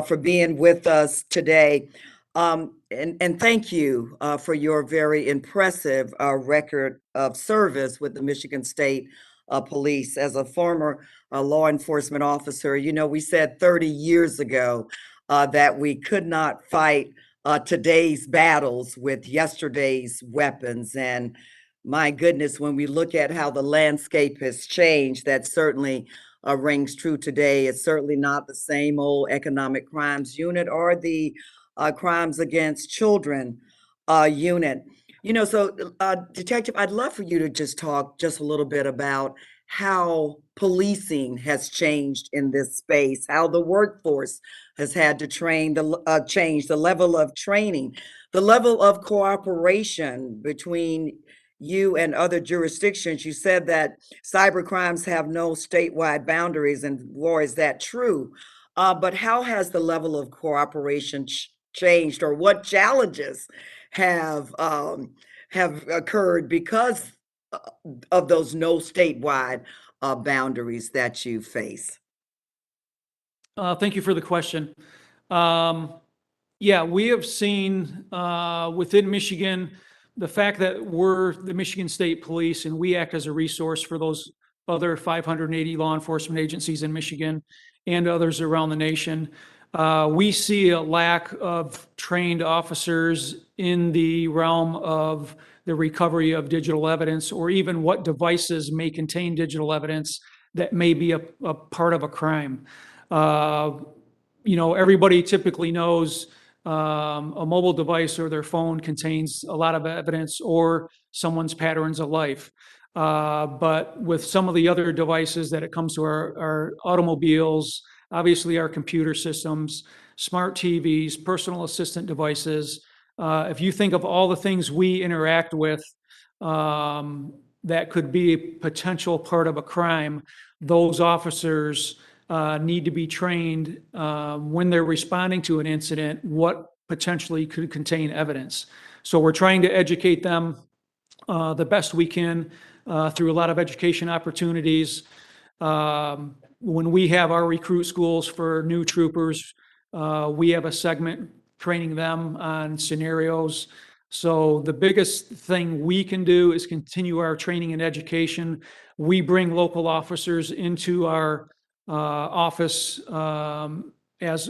for being with us today. And thank you for your very impressive record of service with the Michigan State Police. As a former law enforcement officer, you know, we said 30 years ago that we could not fight today's battles with yesterday's weapons. And my goodness, when we look at how the landscape has changed, that certainly rings true today. It's certainly not the same old economic crimes unit or the crimes against children unit. You know, so Detective, I'd love for you to just talk just a little bit about how policing has changed in this space, how the workforce has had to change the level of training, the level of cooperation between you and other jurisdictions. You said that cyber crimes have no statewide boundaries, and war, is that true? But how has the level of cooperation changed, or what challenges have occurred because of those no statewide boundaries that you face? Thank you for the question. Yeah, we have seen within Michigan, the fact that we're the Michigan State Police and we act as a resource for those other 580 law enforcement agencies in Michigan and others around the nation. We see a lack of trained officers in the realm of the recovery of digital evidence, or even what devices may contain digital evidence that may be a part of a crime. You know, everybody typically knows a mobile device or their phone contains a lot of evidence or someone's patterns of life. But with some of the other devices that it comes to our automobiles, obviously our computer systems, smart TVs, personal assistant devices, if you think of all the things we interact with that could be a potential part of a crime, those officers need to be trained when they're responding to an incident, what potentially could contain evidence. So we're trying to educate them the best we can through a lot of education opportunities. When we have our recruit schools for new troopers, we have a segment training them on scenarios. So the biggest thing we can do is continue our training and education. We bring local officers into our office as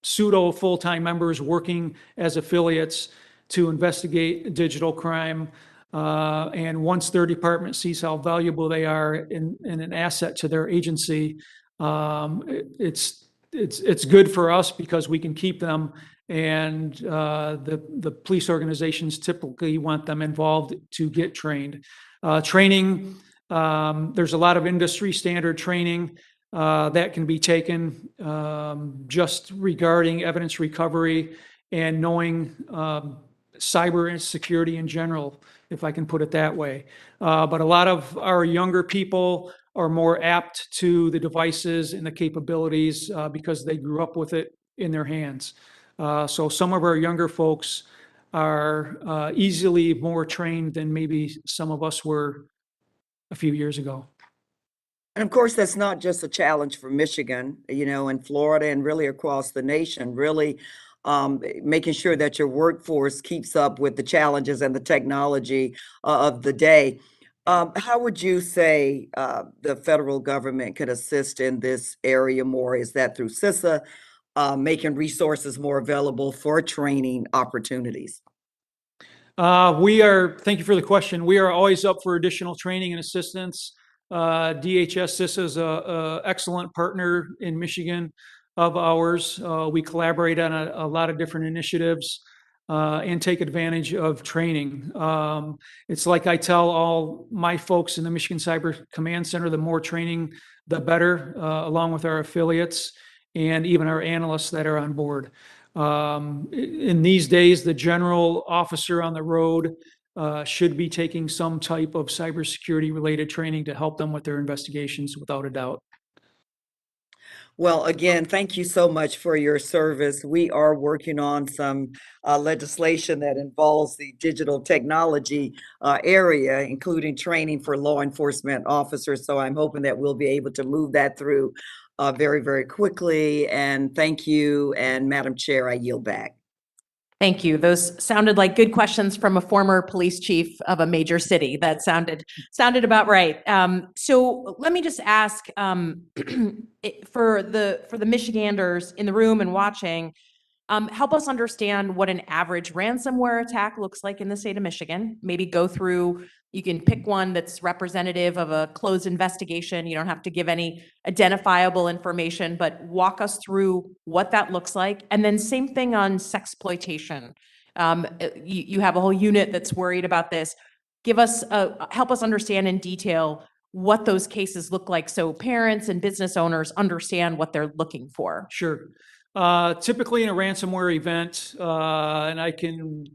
pseudo full-time members working as affiliates to investigate digital crime. And once their department sees how valuable they are in an asset to their agency, it's good for us because we can keep them, and the police organizations typically want them involved to get trained. Training, there's a lot of industry standard training that can be taken just regarding evidence recovery and knowing cyber security in general, if I can put it that way. But a lot of our younger people are more apt to the devices and the capabilities because they grew up with it in their hands. So some of our younger folks are easily more trained than maybe some of us were a few years ago. And of course, that's not just a challenge for Michigan, you know, and Florida and really across the nation, really making sure that your workforce keeps up with the challenges and the technology of the day. How would you say the federal government could assist in this area more? Is that through CISA, making resources more available for training opportunities? Thank you for the question. We are always up for additional training and assistance. DHS CISA is a excellent partner in Michigan of ours. We collaborate on a lot of different initiatives and take advantage of training. It's like I tell all my folks in the Michigan Cyber Command Center, the more training, the better, along with our affiliates and even our analysts that are on board. In these days, the general officer on the road should be taking some type of cybersecurity related training to help them with their investigations, without a doubt. Well, again, thank you so much for your service. We are working on some legislation that involves the digital technology area, including training for law enforcement officers. So I'm hoping that we'll be able to move that through very, very quickly. And thank you. And Madam Chair, I yield back. Thank you. Those sounded like good questions from a former police chief of a major city. That sounded about right. So let me just ask for the Michiganders in the room and watching, help us understand what an average ransomware attack looks like in the state of Michigan. Maybe go through, you can pick one that's representative of a closed investigation. You don't have to give any identifiable information, but walk us through what that looks like. And then same thing on sexploitation. You have a whole unit that's worried about this. Give us, help us understand in detail what those cases look like so parents and business owners understand what they're looking for. Sure. Typically in a ransomware event, and I can,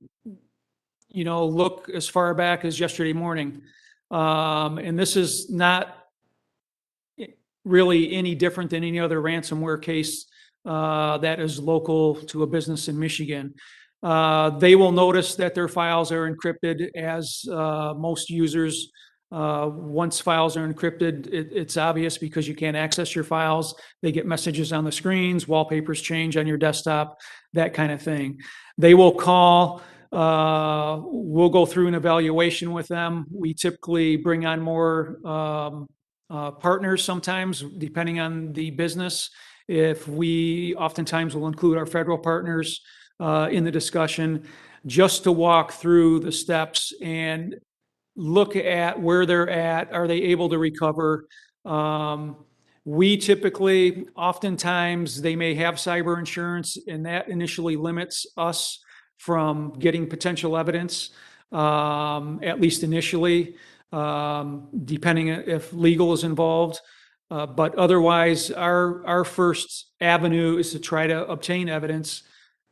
look as far back as yesterday morning. And this is not really any different than any other ransomware case that is local to a business in Michigan. They will notice that their files are encrypted, as most users. Once files are encrypted, it's obvious because you can't access your files. They get messages on the screens, wallpapers change on your desktop, that kind of thing. They will call, we'll go through an evaluation with them. We typically bring on more partners sometimes, depending on the business. If we oftentimes will include our federal partners in the discussion, just to walk through the steps and look at where they're at. Are they able to recover? We typically, oftentimes, they may have cyber insurance, and that initially limits us from getting potential evidence, at least initially, depending if legal is involved. But otherwise, our first avenue is to try to obtain evidence.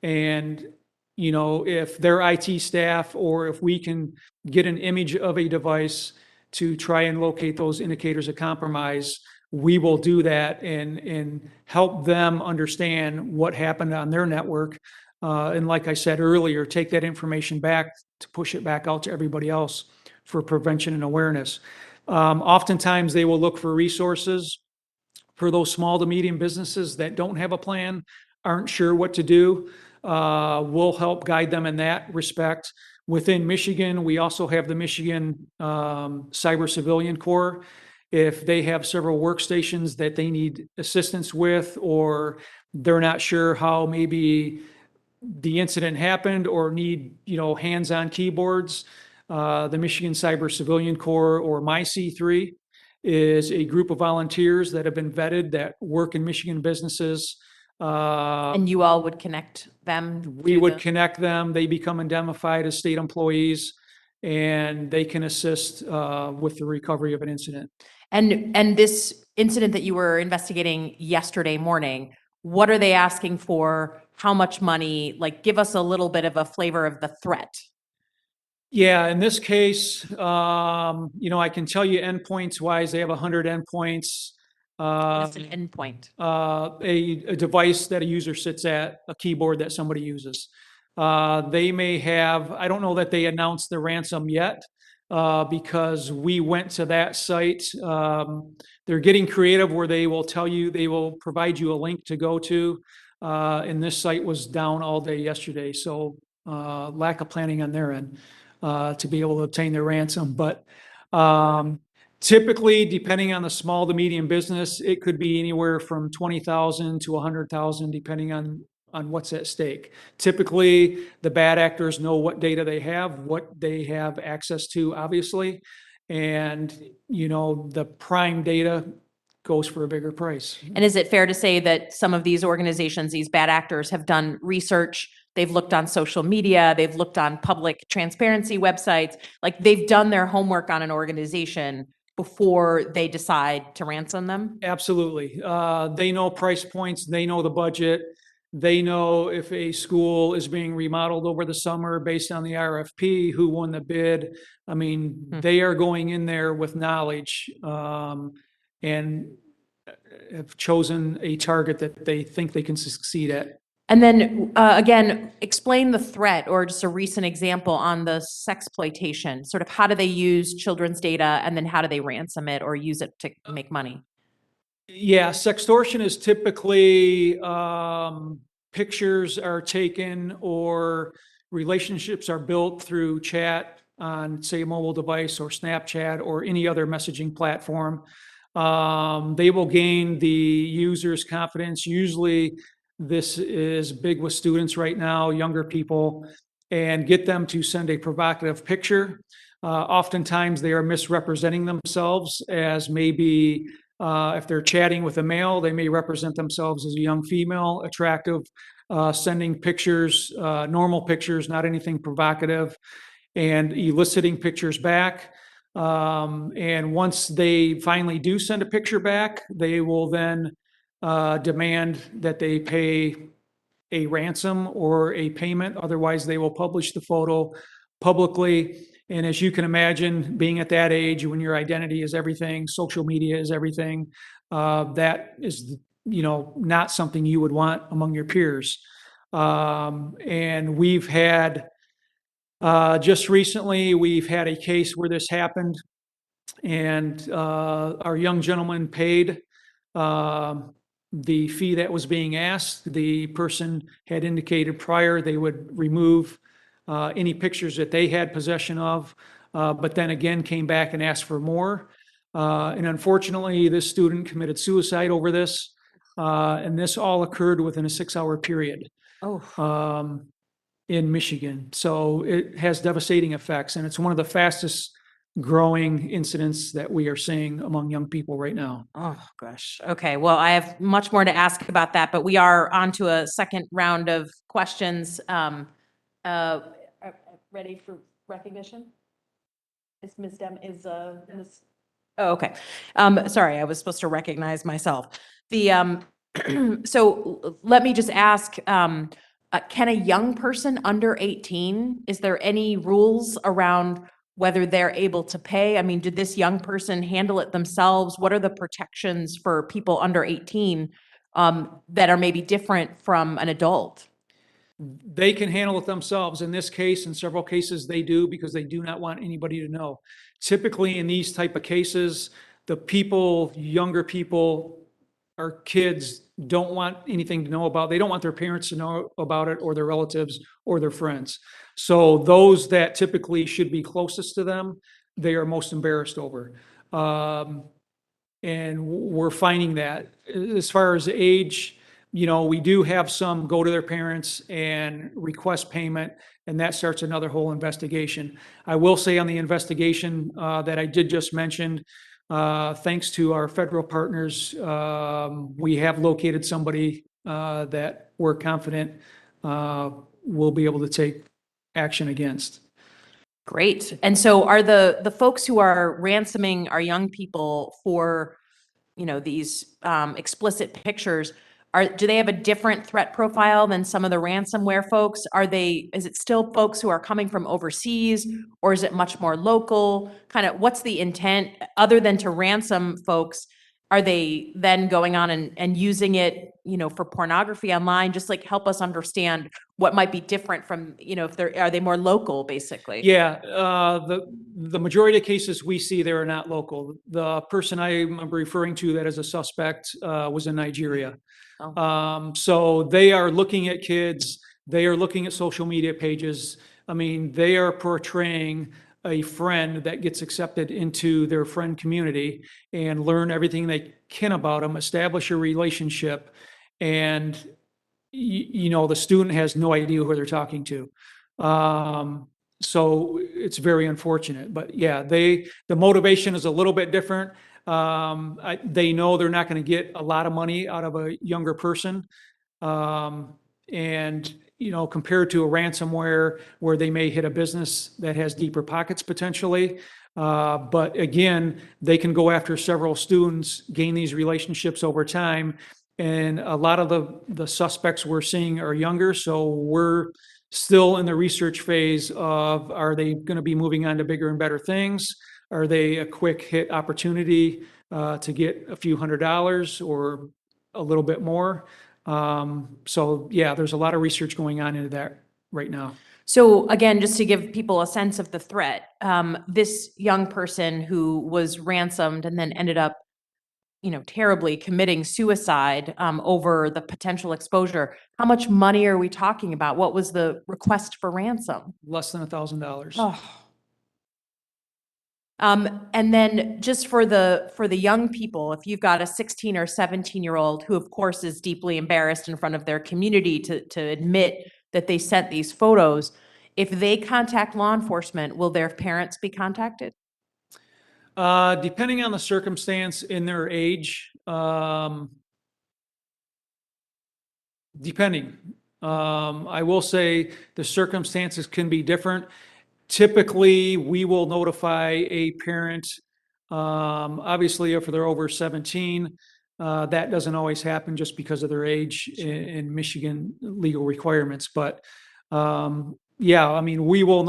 And if their IT staff, or if we can get an image of a device to try and locate those indicators of compromise, we will do that and help them understand what happened on their network. And like I said earlier, take that information back to push it back out to everybody else for prevention and awareness. Oftentimes, they will look for resources for those small to medium businesses that don't have a plan, aren't sure what to do. We'll help guide them in that respect. Within Michigan, we also have the Michigan Cyber Civilian Corps. If they have several workstations that they need assistance with, or they're not sure how maybe the incident happened, or need, hands-on keyboards, the Michigan Cyber Civilian Corps, or MyC3, is a group of volunteers that have been vetted that work in Michigan businesses. And you all would connect them? We would connect them. They become indemnified as state employees, and they can assist with the recovery of an incident. And this incident that you were investigating yesterday morning, what are they asking for? How much money? Like, give us a little bit of a flavor of the threat. Yeah, in this case, I can tell you endpoints wise, they have 100 endpoints. What's an endpoint? A device that a user sits at, a keyboard that somebody uses. They may have, I don't know that they announced the ransom yet, because we went to that site. They're getting creative where they will tell you, they will provide you a link to go to. And this site was down all day yesterday, so lack of planning on their end to be able to obtain their ransom. But typically, depending on the small to medium business, it could be anywhere from 20,000 to 100,000, depending on what's at stake. Typically, the bad actors know what data they have, what they have access to, obviously, and the prime data goes for a bigger price. And is it fair to say that some of these organizations, these bad actors, have done research? They've looked on social media, they've looked on public transparency websites, like they've done their homework on an organization before they decide to ransom them? Absolutely. They know price points, they know the budget, they know if a school is being remodeled over the summer based on the RFP, who won the bid. I mean, they are going in there with knowledge. And have chosen a target that they think they can succeed at. And then, again, explain the threat or just a recent example on the sexploitation. Sort of how do they use children's data and then how do they ransom it or use it to make money? Yeah, sextortion is typically pictures are taken or relationships are built through chat on, say, a mobile device or Snapchat or any other messaging platform. They will gain the user's confidence. Usually, this is big with students right now, younger people, and get them to send a provocative picture. Oftentimes, they are misrepresenting themselves as maybe if they're chatting with a male, they may represent themselves as a young female, attractive, sending pictures, normal pictures, not anything provocative, and eliciting pictures back. And once they finally do send a picture back, they will then demand that they pay a ransom or a payment. Otherwise, they will publish the photo publicly. And as you can imagine, being at that age when your identity is everything, social media is everything, that is, not something you would want among your peers. And we've had, just recently, we've had a case where this happened, and our young gentleman paid the fee that was being asked. The person had indicated prior they would remove any pictures that they had possession of, but then again came back and asked for more. And unfortunately, this student committed suicide over this, and this all occurred within a 6-hour period in Michigan. So it has devastating effects, and it's one of the fastest growing incidents that we are seeing among young people right now. Oh, gosh. Okay. Well, I have much more to ask about that, but we are on to a second round of questions. Ready for recognition? Is Ms. Ms. Oh, okay. Sorry, I was supposed to recognize myself. So let me just ask, can a young person under 18, is there any rules around whether they're able to pay? I mean, did this young person handle it themselves? What are the protections for people under 18 that are maybe different from an adult? They can handle it themselves. In this case, in several cases, they do because they do not want anybody to know. Typically, in these type of cases, the people, younger people, our kids don't want anything to know about. They don't want their parents to know about it or their relatives or their friends. So those that typically should be closest to them, they are most embarrassed over. And we're finding that as far as age, we do have some go to their parents and request payment, and that starts another whole investigation. I will say on the investigation that I did just mention, thanks to our federal partners, we have located somebody that we're confident will be able to take action against. Great. And so are the folks who are ransoming our young people for, these explicit pictures, do they have a different threat profile than some of the ransomware folks? Is it still folks who are coming from overseas, or is it much more local? Kind of what's the intent other than to ransom folks? Are they then going on and using it, for pornography online? Just like help us understand what might be different from, are they more local basically? Yeah, the majority of cases we see there are not local. The person I'm referring to that is a suspect was in Nigeria. Oh. So they are looking at kids, they are looking at social media pages. I mean, they are portraying a friend that gets accepted into their friend community and learn everything they can about them, establish a relationship, and the student has no idea who they're talking to. So it's very unfortunate, but yeah, the motivation is a little bit different. They know they're not going to get a lot of money out of a younger person. And, compared to a ransomware where they may hit a business that has deeper pockets potentially. But again, they can go after several students, gain these relationships over time. And a lot of the suspects we're seeing are younger. So we're still in the research phase of, are they going to be moving on to bigger and better things? Are they a quick hit opportunity to get a few $100s or a little bit more? So yeah, there's a lot of research going on into that right now. So again, just to give people a sense of the threat, this young person who was ransomed and then ended up, terribly committing suicide over the potential exposure. How much money are we talking about? What was the request for ransom? Less than $1,000. Oh. And then just for the young people, if you've got a 16 or 17-year-old who, of course, is deeply embarrassed in front of their community to admit that they sent these photos, if they contact law enforcement, will their parents be contacted? Depending on the circumstance in their age, depending. I will say the circumstances can be different. Typically, we will notify a parent, obviously if they're over 17. That doesn't always happen just because of their age in Michigan legal requirements. But yeah, I mean, we will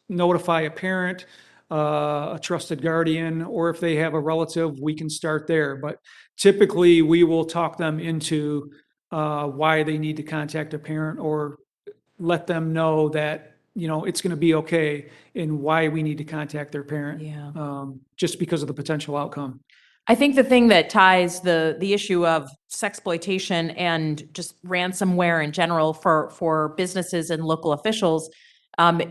notify a parent, a trusted guardian, or if they have a relative, we can start there. But typically, we will talk them into why they need to contact a parent or let them know that, it's going to be okay and why we need to contact their parent. Yeah. Just because of the potential outcome. I think the thing that ties the issue of sexploitation and just ransomware in general for businesses and local officials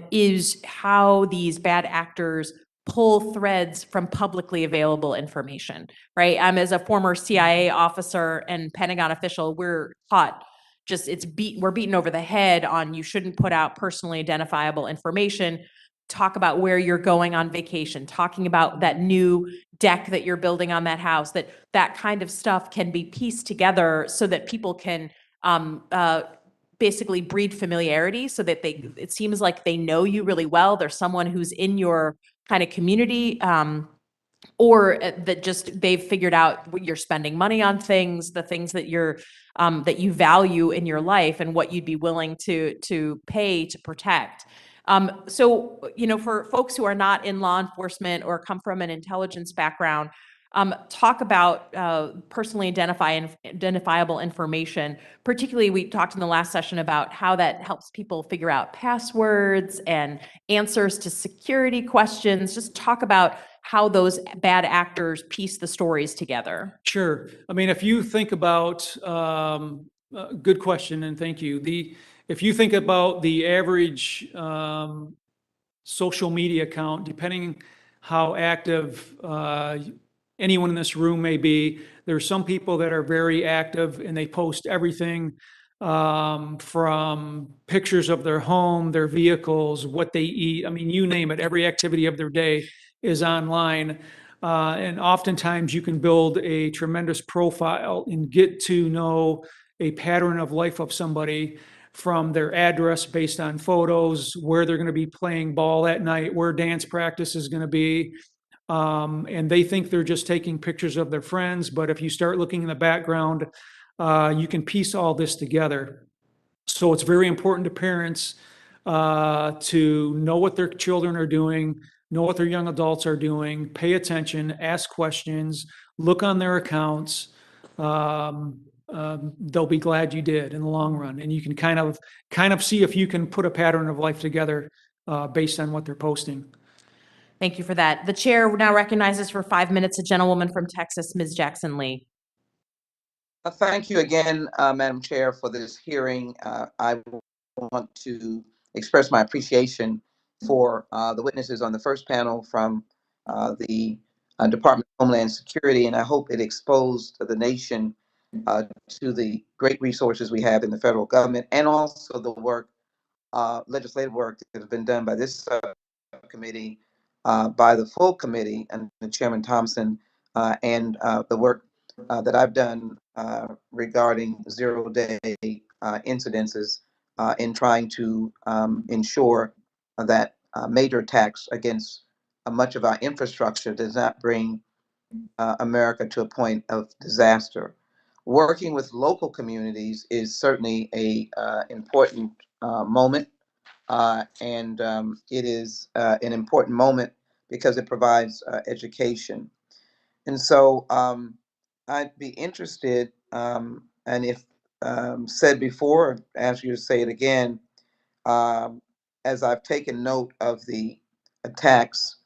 is how these bad actors pull threads from publicly available information, right? As a former CIA officer and Pentagon official, we're taught we're beaten over the head on you shouldn't put out personally identifiable information. Talk about where you're going on vacation, talking about that new deck that you're building on that house, that kind of stuff can be pieced together so that people can basically breed familiarity so that it seems like they know you really well. There's someone who's in your kind of community, or that just they've figured out you're spending money on things, the things that that you value in your life and what you'd be willing to pay to protect. So, for folks who are not in law enforcement or come from an intelligence background, talk about personally identifiable information. Particularly, we talked in the last session about how that helps people figure out passwords and answers to security questions. Just talk about how those bad actors piece the stories together. Sure. I mean, if you think about, good question, and thank you. If you think about the average social media account, depending how active anyone in this room may be, there's some people that are very active and they post everything from pictures of their home, their vehicles, what they eat. I mean, you name it, every activity of their day is online. And oftentimes you can build a tremendous profile and get to know a pattern of life of somebody from their address based on photos, where they're going to be playing ball at night, where dance practice is going to be. And they think they're just taking pictures of their friends. But if you start looking in the background, you can piece all this together. So it's very important to parents to know what their children are doing, know what their young adults are doing, pay attention, ask questions, look on their accounts. They'll be glad you did in the long run. And you can kind of see if you can put a pattern of life together based on what they're posting. Thank you for that. The chair now recognizes for 5 minutes a gentlewoman from Texas, Ms. Jackson Lee. Thank you again, Madam Chair, for this hearing. I want to express my appreciation for the witnesses on the first panel from the Department of Homeland Security, and I hope it exposed the nation to the great resources we have in the federal government and also the work, legislative work that has been done by this subcommittee, by the full committee and Chairman Thompson, and the work that I've done regarding zero-day incidences in trying to ensure that major attacks against much of our infrastructure does not bring America to a point of disaster. Working with local communities is certainly a important moment, and it is an important moment because it provides education. And so I'd be interested, and if said before, ask you to say it again, um, as I've taken note of the attacks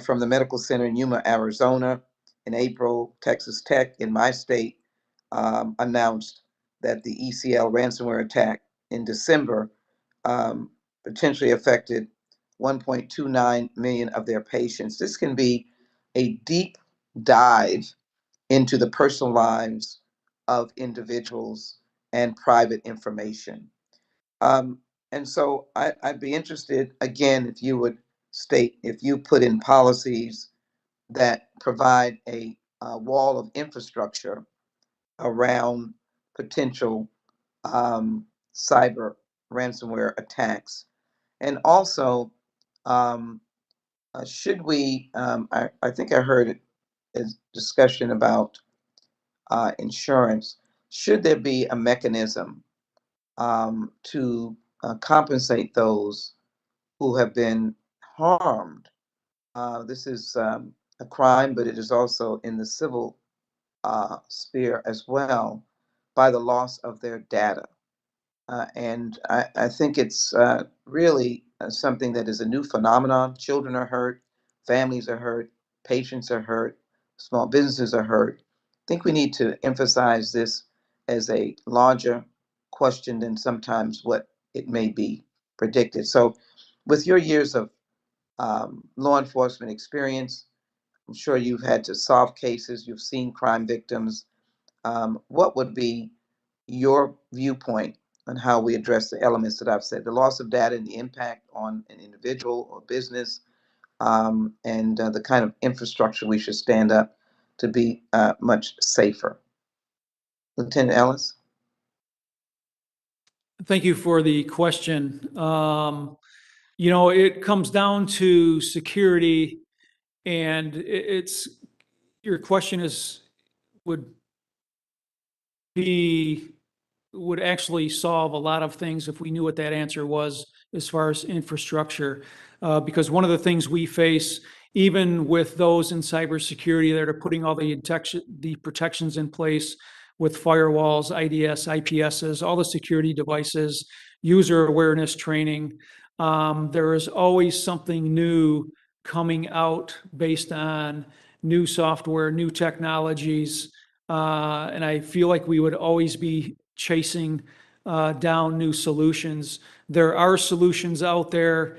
from the medical center in Yuma, Arizona in April. Texas Tech in my state announced that the ECL ransomware attack in December um, potentially affected 1.29 million of their patients. This can be a deep dive into the personal lives of individuals and private information. Um, and so I'd be interested, again, if you would state, if you put in policies that provide a wall of infrastructure around potential cyber ransomware attacks. And also, um, should we, I think I heard a discussion about insurance. Should there be a mechanism to compensate those who have been harmed? This is a crime, but it is also in the civil sphere as well by the loss of their data. And I think it's really something that is a new phenomenon. Children are hurt, families are hurt, patients are hurt, small businesses are hurt. I think we need to emphasize this as a larger question than sometimes what it may be predicted. So, with your years of law enforcement experience, I'm sure you've had to solve cases, you've seen crime victims. What would be your viewpoint on how we address the elements that I've said, the loss of data and the impact on an individual or business, and the kind of infrastructure we should stand up to be much safer? Lieutenant Ellis? Thank you for the question. It comes down to security, and your question would actually solve a lot of things if we knew what that answer was as far as infrastructure. Because one of the things we face, even with those in cybersecurity that are putting all the protections in place with firewalls, IDS, IPSs, all the security devices, user awareness training, there is always something new coming out based on new software, new technologies. And I feel like we would always be chasing down new solutions. There are solutions out there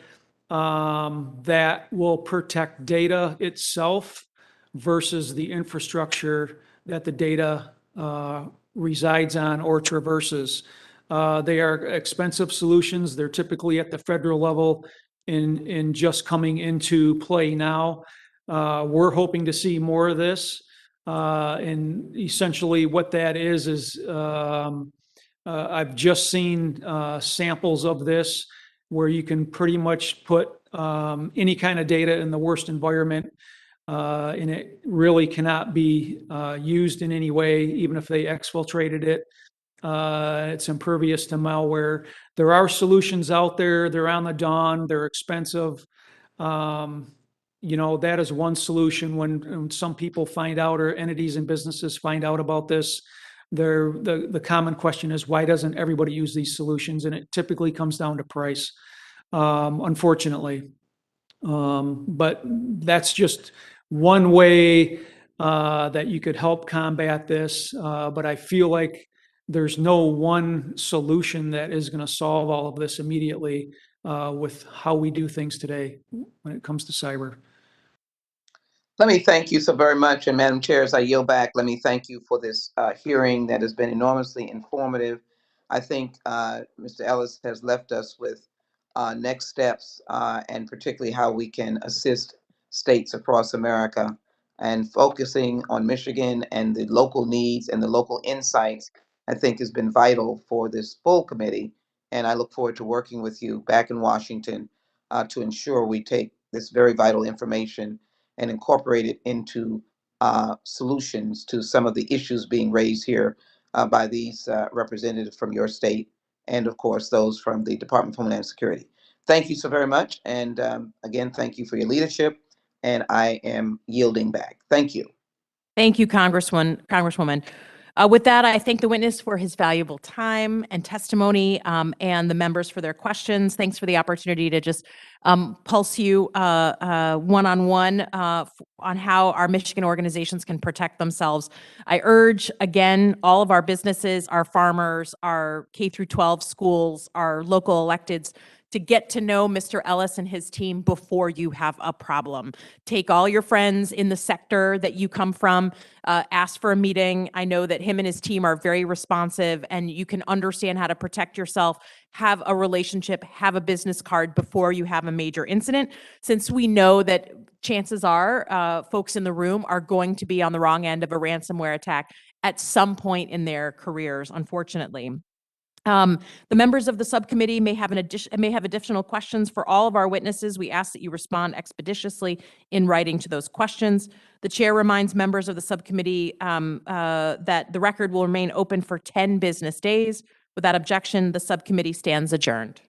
that will protect data itself versus the infrastructure that the data resides on or traverses. They are expensive solutions. They're typically at the federal level in just coming into play now. We're hoping to see more of this. And essentially what that is I've just seen samples of this where you can pretty much put any kind of data in the worst environment, and it really cannot be used in any way, even if they exfiltrated it. It's impervious to malware. There are solutions out there. They're on the dawn. They're expensive. That is one solution. When some people find out, or entities and businesses find out about this, the common question is, why doesn't everybody use these solutions? And it typically comes down to price, unfortunately. But that's just one way that you could help combat this. But I feel like there's no one solution that is going to solve all of this immediately with how we do things today when it comes to cyber. Let me thank you so very much. And Madam Chair, as I yield back, let me thank you for this hearing that has been enormously informative. I think Mr. Ellis has left us with next steps and particularly how we can assist states across America, and focusing on Michigan and the local needs and the local insights, I think has been vital for this full committee. And I look forward to working with you back in Washington to ensure we take this very vital information and incorporate it into solutions to some of the issues being raised here by these representatives from your state, and of course those from the Department of Homeland Security. Thank you so very much. And again, thank you for your leadership. and I am yielding back. Thank you. Thank you, Congresswoman. With that, I thank the witness for his valuable time and testimony, and the members for their questions. Thanks for the opportunity to just pulse you one-on-one on how our Michigan organizations can protect themselves. I urge, again, all of our businesses, our farmers, our K-12 schools, our local electeds, to get to know Mr. Ellis and his team before you have a problem. Take all your friends in the sector that you come from, ask for a meeting. I know that him and his team are very responsive, and you can understand how to protect yourself, have a relationship, have a business card before you have a major incident, since we know that chances are folks in the room are going to be on the wrong end of a ransomware attack at some point in their careers, unfortunately. The members of the subcommittee may have additional questions for all of our witnesses. We ask that you respond expeditiously in writing to those questions. The chair reminds members of the subcommittee that the record will remain open for 10 business days. Without objection, the subcommittee stands adjourned.